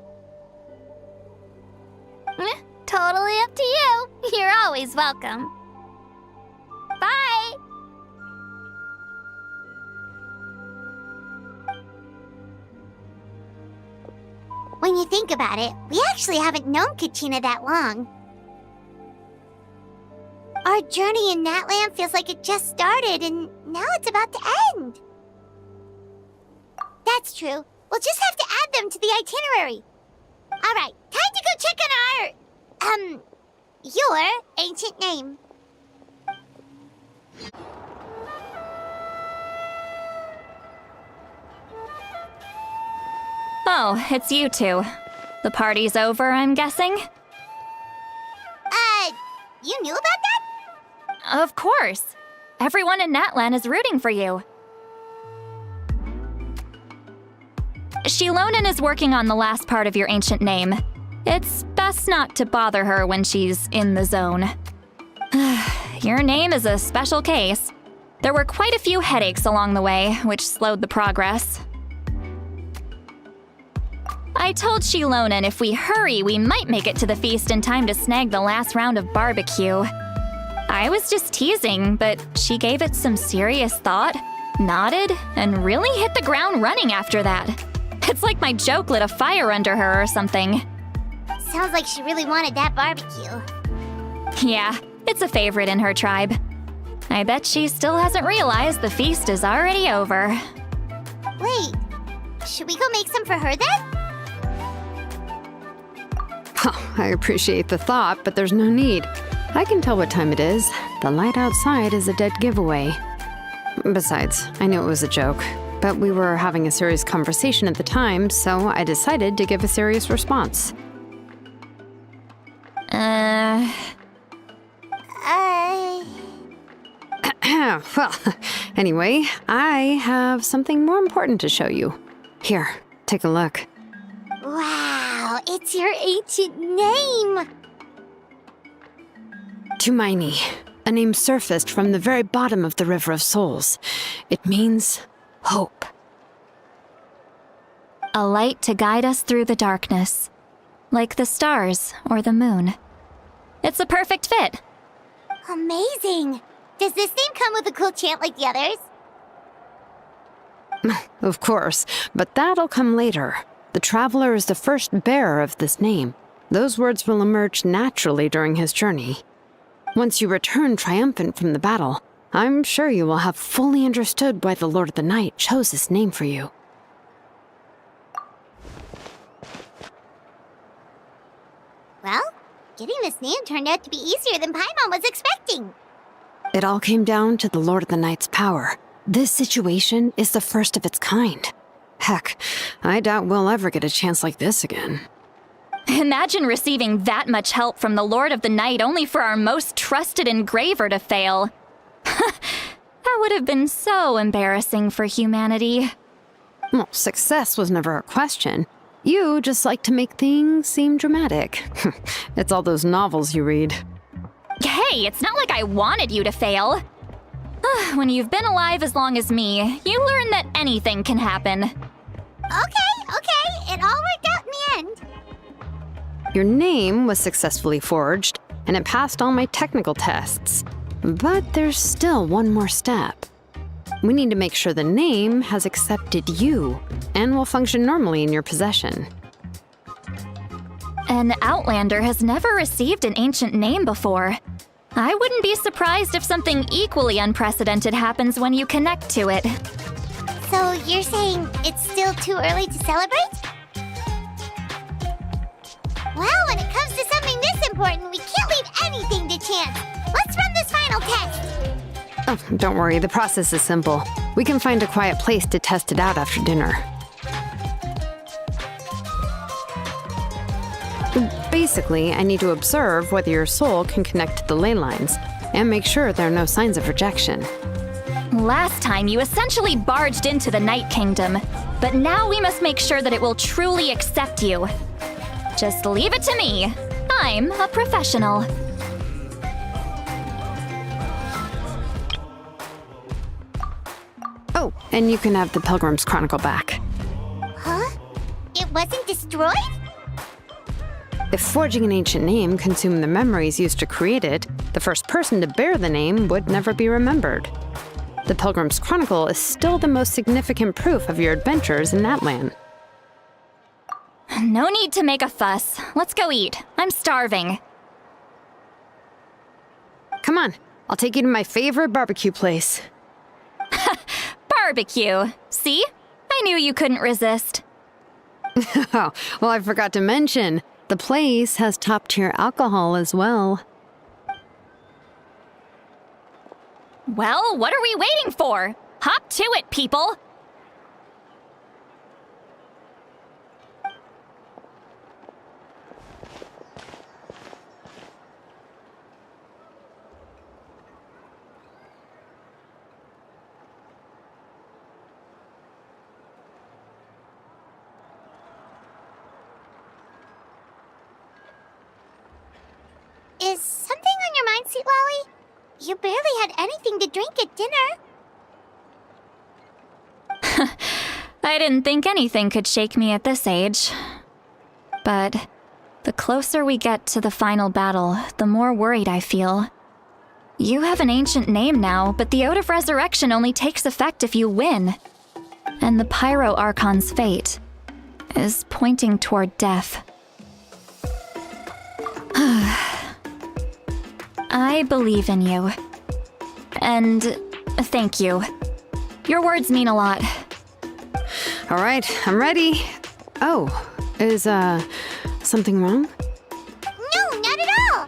Totally up to you. You're always welcome. Bye! When you think about it, we actually haven't known Kachina that long. Our journey in Natland feels like it just started, and now it's about to end. That's true. We'll just have to add them to the itinerary. All right, time to go check on our, your ancient name. Oh, it's you two. The party's over, I'm guessing? You knew about that? Of course. Everyone in Natlan is rooting for you. Shilonen is working on the last part of your ancient name. It's best not to bother her when she's in the zone. Your name is a special case. There were quite a few headaches along the way, which slowed the progress. I told Shilonen if we hurry, we might make it to the feast in time to snag the last round of barbecue. I was just teasing, but she gave it some serious thought, nodded, and really hit the ground running after that. It's like my joke lit a fire under her or something. Sounds like she really wanted that barbecue. Yeah, it's a favorite in her tribe. I bet she still hasn't realized the feast is already over. Wait, should we go make some for her then? I appreciate the thought, but there's no need. I can tell what time it is. The light outside is a dead giveaway. Besides, I knew it was a joke, but we were having a serious conversation at the time, so I decided to give a serious response. Well, anyway, I have something more important to show you. Here, take a look. Wow, it's your ancient name! Tumaini, a name surfaced from the very bottom of the River of Souls. It means hope. A light to guide us through the darkness, like the stars or the moon. It's a perfect fit. Amazing! Does this name come with a cool chant like the others? Of course, but that'll come later. The Traveler is the first bearer of this name. Those words will emerge naturally during his journey. Once you return triumphant from the battle, I'm sure you will have fully understood why the Lord of the Night chose this name for you. Well, getting this name turned out to be easier than Paimon was expecting. It all came down to the Lord of the Night's power. This situation is the first of its kind. Heck, I doubt we'll ever get a chance like this again. Imagine receiving that much help from the Lord of the Night only for our most trusted engraver to fail. That would have been so embarrassing for humanity. Well, success was never a question. You just like to make things seem dramatic. It's all those novels you read. Hey, it's not like I wanted you to fail. When you've been alive as long as me, you learn that anything can happen. Okay, it all worked out in the end. Your name was successfully forged, and it passed all my technical tests. But there's still one more step. We need to make sure the name has accepted you, and will function normally in your possession. An Outlander has never received an ancient name before. I wouldn't be surprised if something equally unprecedented happens when you connect to it. So you're saying it's still too early to celebrate? Well, when it comes to something this important, we can't leave anything to chance. Let's run this final test. Oh, don't worry, the process is simple. We can find a quiet place to test it out after dinner. Basically, I need to observe whether your soul can connect to the ley lines, and make sure there are no signs of rejection. Last time, you essentially barged into the Night Kingdom, but now we must make sure that it will truly accept you. Just leave it to me. I'm a professional. Oh, and you can have the Pilgrim's Chronicle back. Huh? It wasn't destroyed? If forging an ancient name consumed the memories used to create it, the first person to bear the name would never be remembered. The Pilgrim's Chronicle is still the most significant proof of your adventures in that land. No need to make a fuss. Let's go eat. I'm starving. Come on, I'll take you to my favorite barbecue place. Barbecue. See? I knew you couldn't resist. Oh, well, I forgot to mention, the place has top-tier alcohol as well. Well, what are we waiting for? Hop to it, people! Sweet Lolly? You barely had anything to drink at dinner. I didn't think anything could shake me at this age. But the closer we get to the final battle, the more worried I feel. You have an ancient name now, but the Ode of Resurrection only takes effect if you win. And the Pyro Archon's fate is pointing toward death. I believe in you. And thank you. Your words mean a lot. All right, I'm ready. Oh, is, something wrong? No, not at all.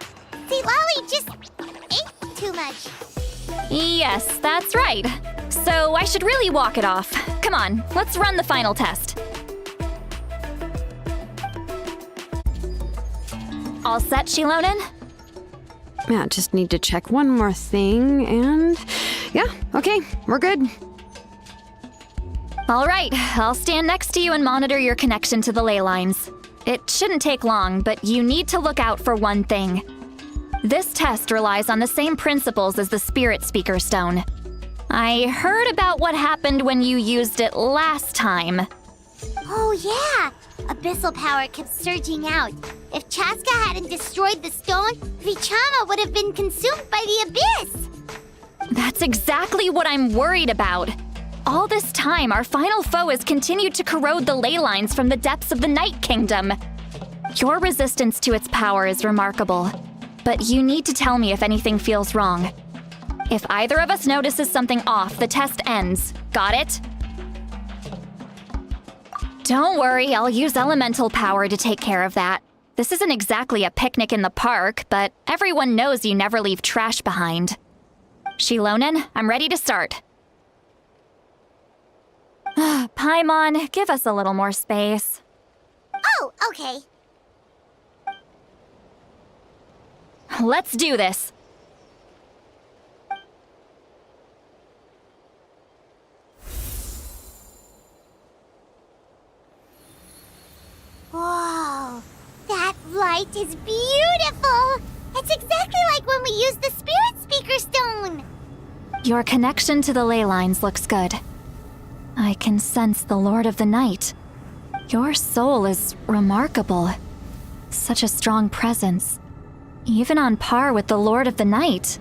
Sweet Lolly just ate too much. Yes, that's right. So I should really walk it off. Come on, let's run the final test. All set, Shilonen? Yeah, just need to check one more thing, and yeah, okay, we're good. All right, I'll stand next to you and monitor your connection to the ley lines. It shouldn't take long, but you need to look out for one thing. This test relies on the same principles as the Spirit Speaker Stone. I heard about what happened when you used it last time. Oh yeah, abyssal power kept surging out. If Chaska hadn't destroyed the stone, Vichama would have been consumed by the abyss. That's exactly what I'm worried about. All this time, our final foe has continued to corrode the ley lines from the depths of the Night Kingdom. Your resistance to its power is remarkable, but you need to tell me if anything feels wrong. If either of us notices something off, the test ends. Got it? Don't worry, I'll use elemental power to take care of that. This isn't exactly a picnic in the park, but everyone knows you never leave trash behind. Shilonen, I'm ready to start. Paimon, give us a little more space. Oh, okay. Let's do this. Whoa, that light is beautiful! It's exactly like when we used the Spirit Speaker Stone! Your connection to the ley lines looks good. I can sense the Lord of the Night. Your soul is remarkable. Such a strong presence. Even on par with the Lord of the Night.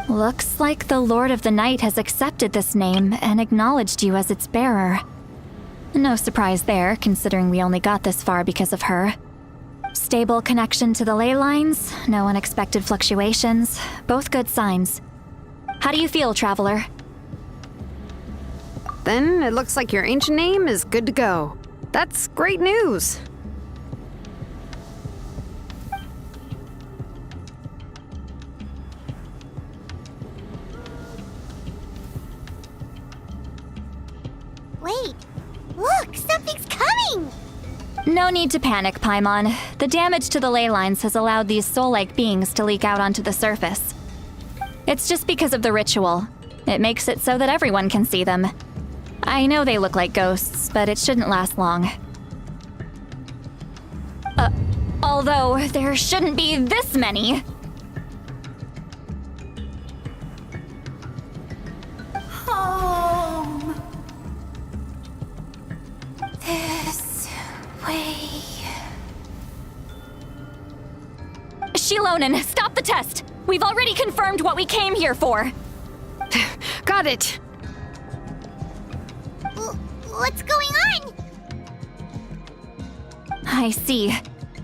Looks like the Lord of the Night has accepted this name and acknowledged you as its bearer. No surprise there, considering we only got this far because of her. Stable connection to the ley lines, no unexpected fluctuations, both good signs. How do you feel, Traveler? Then it looks like your ancient name is good to go. That's great news. Wait, look, something's coming! No need to panic, Paimon. The damage to the ley lines has allowed these soul-like beings to leak out onto the surface. It's just because of the ritual. It makes it so that everyone can see them. I know they look like ghosts, but it shouldn't last long. Although there shouldn't be this many. Home. This way. Shilonen, stop the test! We've already confirmed what we came here for. Got it. What's going on? I see.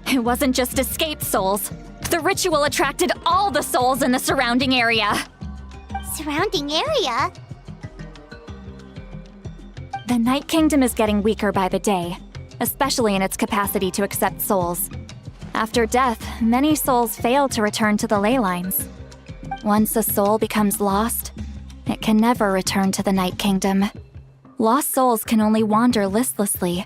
It wasn't just escaped souls. The ritual attracted all the souls in the surrounding area. Surrounding area? The Night Kingdom is getting weaker by the day, especially in its capacity to accept souls. After death, many souls fail to return to the ley lines. Once a soul becomes lost, it can never return to the Night Kingdom. Lost souls can only wander listlessly,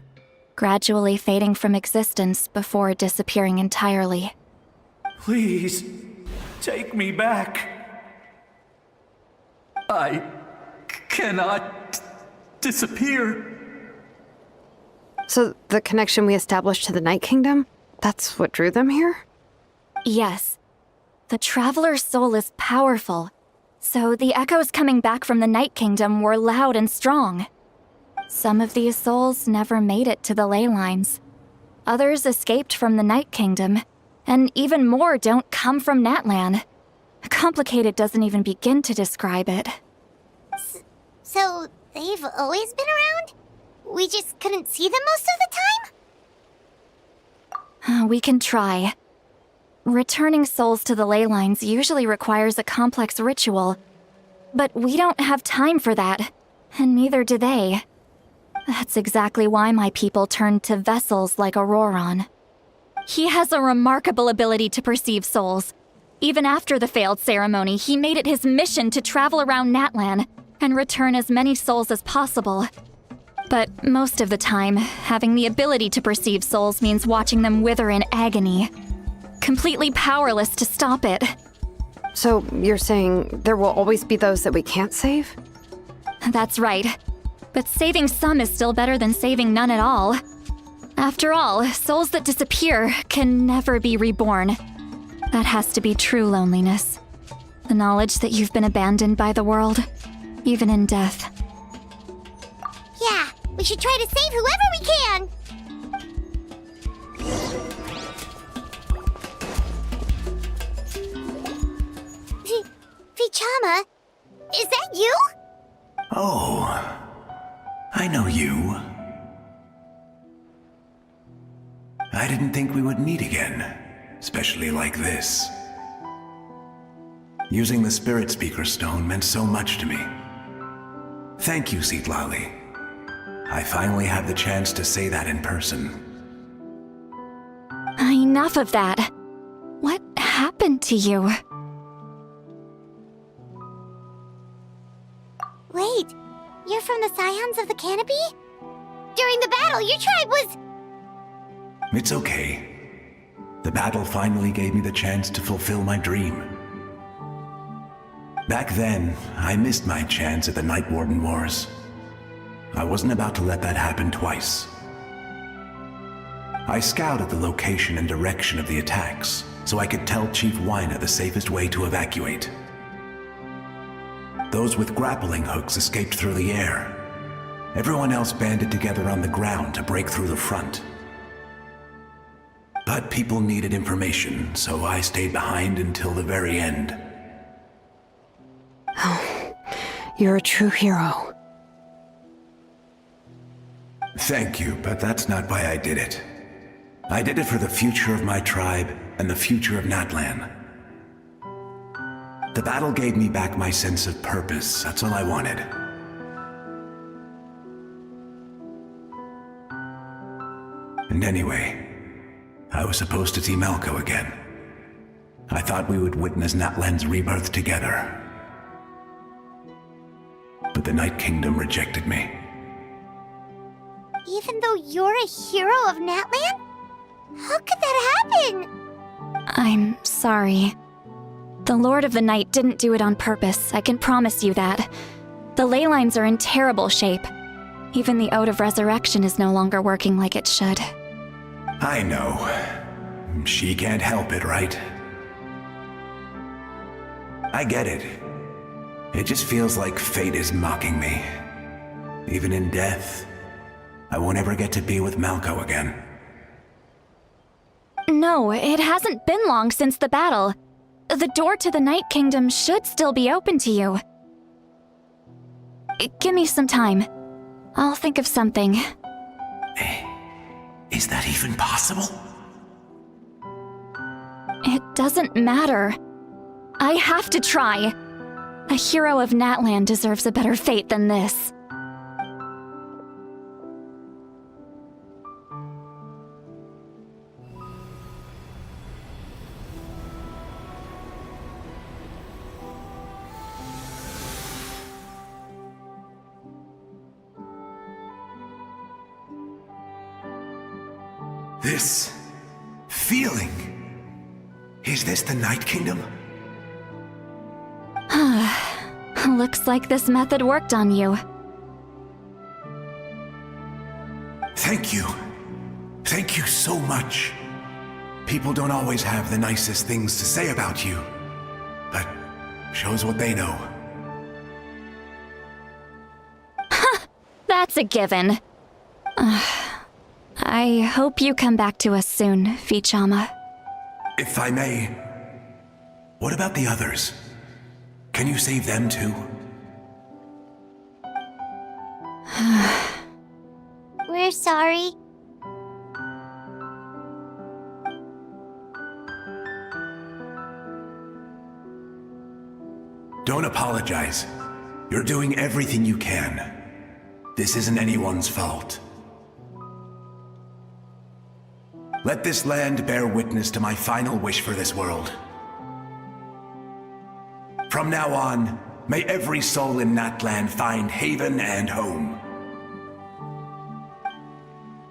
gradually fading from existence before disappearing entirely. Please, take me back. I cannot disappear. So the connection we established to the Night Kingdom, that's what drew them here? Yes. The Traveler's soul is powerful, so the echoes coming back from the Night Kingdom were loud and strong. Some of these souls never made it to the ley lines. Others escaped from the Night Kingdom, and even more don't come from Natlan. Complicated doesn't even begin to describe it. So, they've always been around? We just couldn't see them most of the time? We can try. Returning souls to the ley lines usually requires a complex ritual, but we don't have time for that, and neither do they. That's exactly why my people turned to vessels like Auroron. He has a remarkable ability to perceive souls. Even after the failed ceremony, he made it his mission to travel around Natlan and return as many souls as possible. But most of the time, having the ability to perceive souls means watching them wither in agony. Completely powerless to stop it. So you're saying there will always be those that we can't save? That's right. But saving some is still better than saving none at all. After all, souls that disappear can never be reborn. That has to be true loneliness. The knowledge that you've been abandoned by the world, even in death. Yeah, we should try to save whoever we can! Vichama, is that you? Oh, I know you. I didn't think we would meet again, especially like this. Using the Spirit Speaker Stone meant so much to me. Thank you, Citlali. I finally had the chance to say that in person. Enough of that. What happened to you? Wait, you're from the Scions of the Canopy? During the battle, your tribe was... It's okay. The battle finally gave me the chance to fulfill my dream. Back then, I missed my chance at the Night Warden Wars. I wasn't about to let that happen twice. I scouted the location and direction of the attacks, so I could tell Chief Wyna the safest way to evacuate. Those with grappling hooks escaped through the air. Everyone else banded together on the ground to break through the front. But people needed information, so I stayed behind until the very end. Oh, you're a true hero. Thank you, but that's not why I did it. I did it for the future of my tribe and the future of Natlan. The battle gave me back my sense of purpose, that's all I wanted. And anyway, I was supposed to see Malco again. I thought we would witness Natlan's rebirth together. But the Night Kingdom rejected me. Even though you're a hero of Natlan? How could that happen? I'm sorry. The Lord of the Night didn't do it on purpose, I can promise you that. The ley lines are in terrible shape. Even the Ode of Resurrection is no longer working like it should. I know. She can't help it, right? I get it. It just feels like fate is mocking me. Even in death, I won't ever get to be with Malco again. No, it hasn't been long since the battle. The door to the Night Kingdom should still be open to you. Give me some time. I'll think of something. Is that even possible? It doesn't matter. I have to try. A hero of Natlan deserves a better fate than this. This feeling. Is this the Night Kingdom? Looks like this method worked on you. Thank you. Thank you so much. People don't always have the nicest things to say about you, but shows what they know. That's a given. I hope you come back to us soon, Vichama. If I may, what about the others? Can you save them too? We're sorry. Don't apologize. You're doing everything you can. This isn't anyone's fault. Let this land bear witness to my final wish for this world. From now on, may every soul in Natland find haven and home.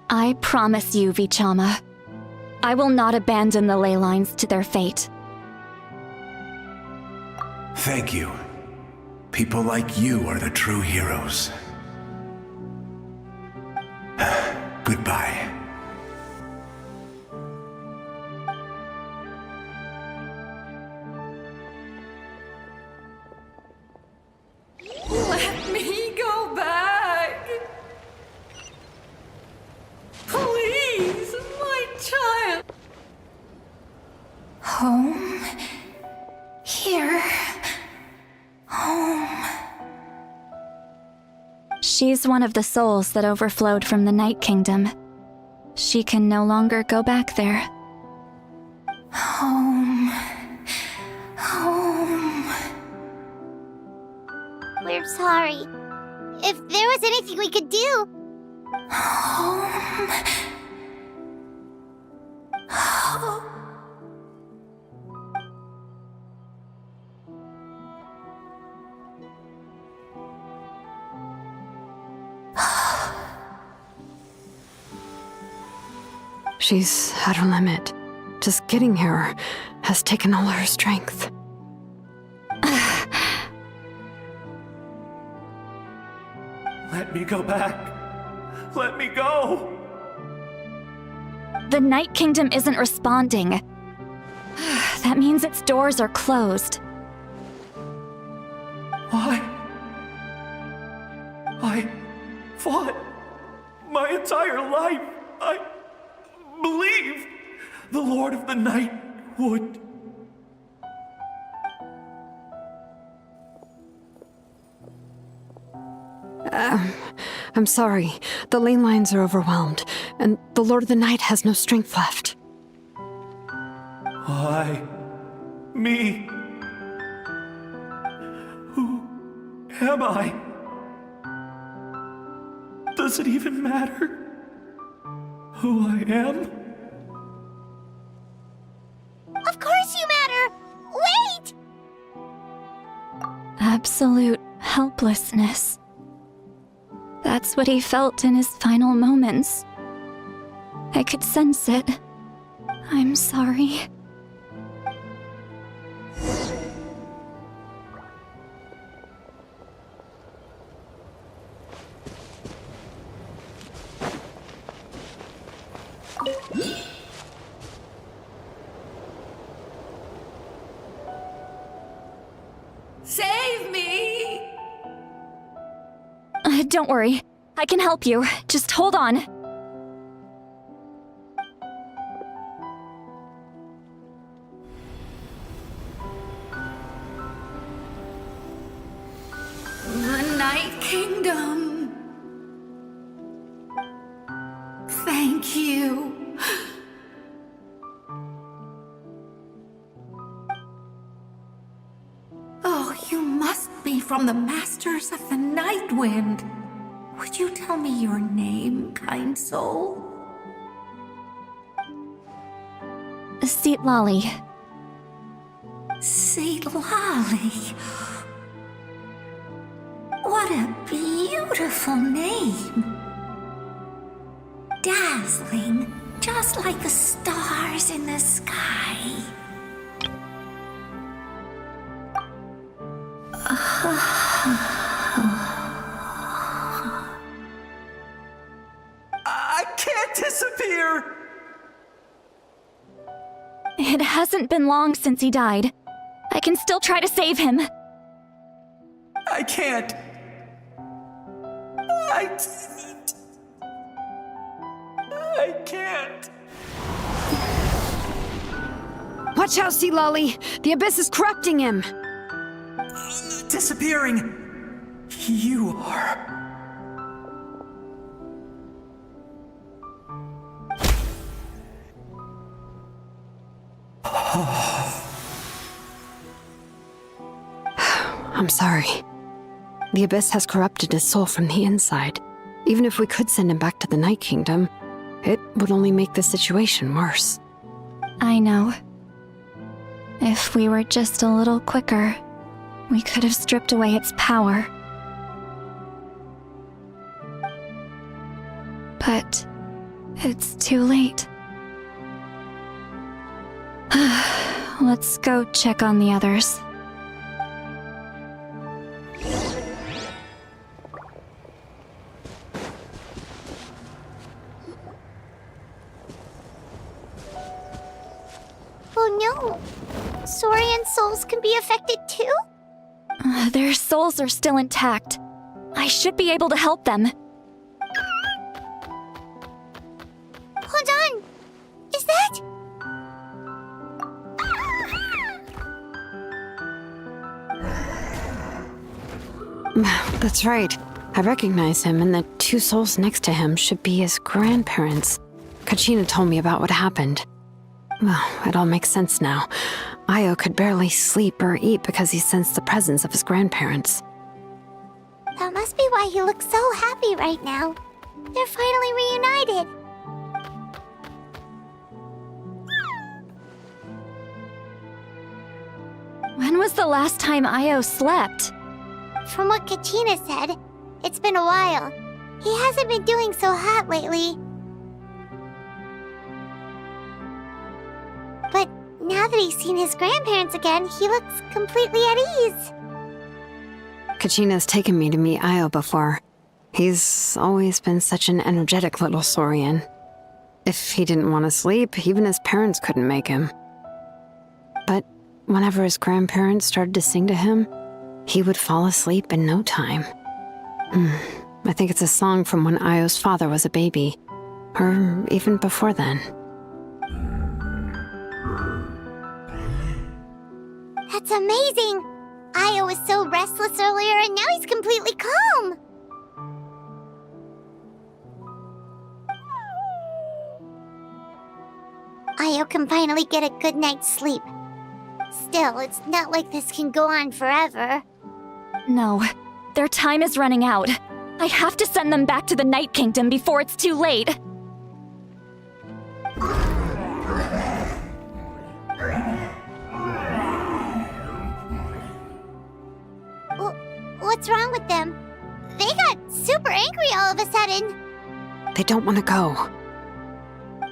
I promise you, Vichama. I will not abandon the ley lines to their fate. Thank you. People like you are the true heroes. Goodbye. Let me go back. Please, my child. Home. Here. Home. She's one of the souls that overflowed from the Night Kingdom. She can no longer go back there. Home. Home. We're sorry. If there was anything we could do. Home. Home. She's at her limit. Just getting here has taken all her strength. Let me go back. Let me go. The Night Kingdom isn't responding. That means its doors are closed. Why? I fought my entire life. I believed the Lord of the Night would. I'm sorry. The ley lines are overwhelmed, and the Lord of the Night has no strength left. Why? Me? Who am I? Does it even matter who I am? Of course you matter! Wait! Absolute helplessness. That's what he felt in his final moments. I could sense it. I'm sorry. Save me! Don't worry. I can help you. Just hold on. The Night Kingdom. Thank you. Oh, you must be from the Masters of the Night Wind. Would you tell me your name, kind soul? Seatlali. Seatlali. What a beautiful name. Dazzling, just like the stars in the sky. I can't disappear! It hasn't been long since he died. I can still try to save him. I can't. I can't. Watch out, Sea Lolly! The abyss is corrupting him! Disappearing. You are. I'm sorry. The abyss has corrupted his soul from the inside. Even if we could send him back to the Night Kingdom, it would only make the situation worse. I know. If we were just a little quicker, we could have stripped away its power. But it's too late. Let's go check on the others. Oh no! Saurian souls can be affected too? Their souls are still intact. I should be able to help them. Hold on! Is that... That's right. I recognize him, and the two souls next to him should be his grandparents. Kachina told me about what happened. Well, it all makes sense now. Io could barely sleep or eat because he sensed the presence of his grandparents. That must be why he looks so happy right now. They're finally reunited. When was the last time Io slept? From what Kachina said, it's been a while. He hasn't been doing so hot lately. But now that he's seen his grandparents again, he looks completely at ease. Kachina's taken me to meet Io before. He's always been such an energetic little Saurian. If he didn't want to sleep, even his parents couldn't make him. But whenever his grandparents started to sing to him, he would fall asleep in no time. I think it's a song from when Io's father was a baby, or even before then. That's amazing! Io was so restless earlier and now he's completely calm! Io can finally get a good night's sleep. Still, it's not like this can go on forever. No, their time is running out. I have to send them back to the Night Kingdom before it's too late. What's wrong with them? They got super angry all of a sudden. They don't want to go.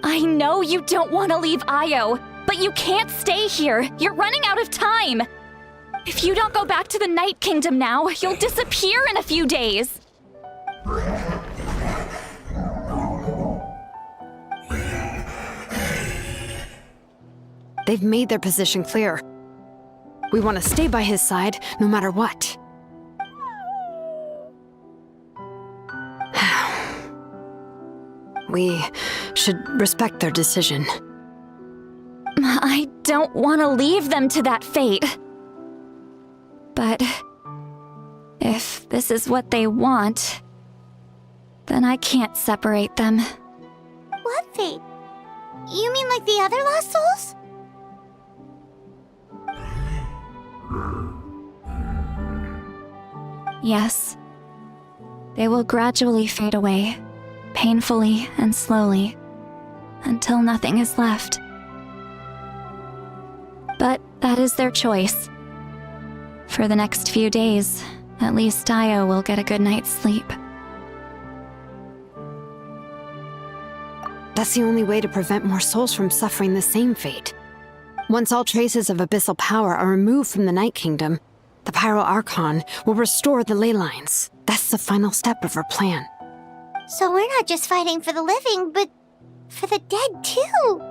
I know you don't want to leave Io, but you can't stay here. You're running out of time. If you don't go back to the Night Kingdom now, you'll disappear in a few days. They've made their position clear. We want to stay by his side, no matter what. We should respect their decision. I don't want to leave them to that fate. But if this is what they want, then I can't separate them. What fate? You mean like the other lost souls? Yes. They will gradually fade away, painfully and slowly, until nothing is left. But that is their choice. For the next few days, at least Io will get a good night's sleep. That's the only way to prevent more souls from suffering the same fate. Once all traces of abyssal power are removed from the Night Kingdom, the Pyro Archon will restore the ley lines. That's the final step of our plan. So we're not just fighting for the living, but for the dead too.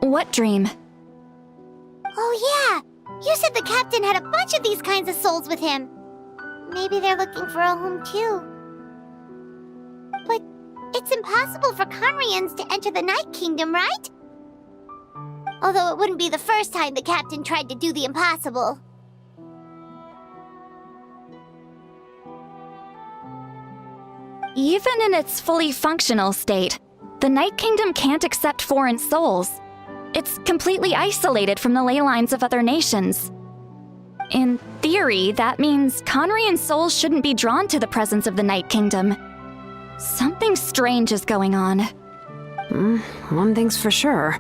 What dream? Oh yeah, you said the captain had a bunch of these kinds of souls with him. Maybe they're looking for a home too. But it's impossible for Conrians to enter the Night Kingdom, right? Although it wouldn't be the first time the captain tried to do the impossible. Even in its fully functional state, the Night Kingdom can't accept foreign souls. It's completely isolated from the ley lines of other nations. In theory, that means Conrian souls shouldn't be drawn to the presence of the Night Kingdom. Something strange is going on. One thing's for sure.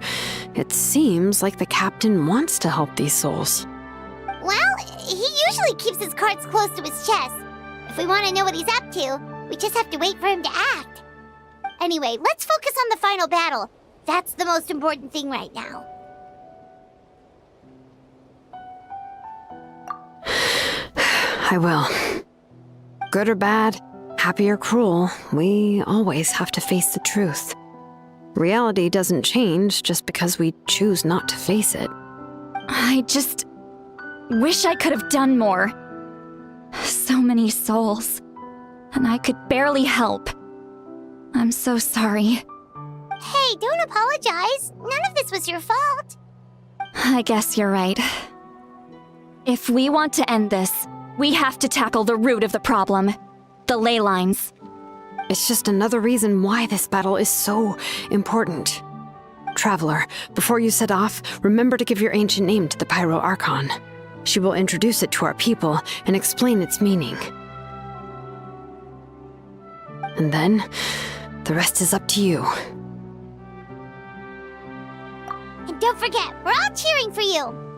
It seems like the captain wants to help these souls. Well, he usually keeps his cards close to his chest. If we want to know what he's up to, we just have to wait for him to act. Anyway, let's focus on the final battle. That's the most important thing right now. I will. Good or bad, happy or cruel, we always have to face the truth. Reality doesn't change just because we choose not to face it. I just wish I could have done more. So many souls, and I could barely help. I'm so sorry. Hey, don't apologize. None of this was your fault. I guess you're right. If we want to end this, we have to tackle the root of the problem. The ley lines. It's just another reason why this battle is so important. Traveler, before you set off, remember to give your ancient name to the Pyro Archon. She will introduce it to our people and explain its meaning. And then, the rest is up to you. And don't forget, we're all cheering for you.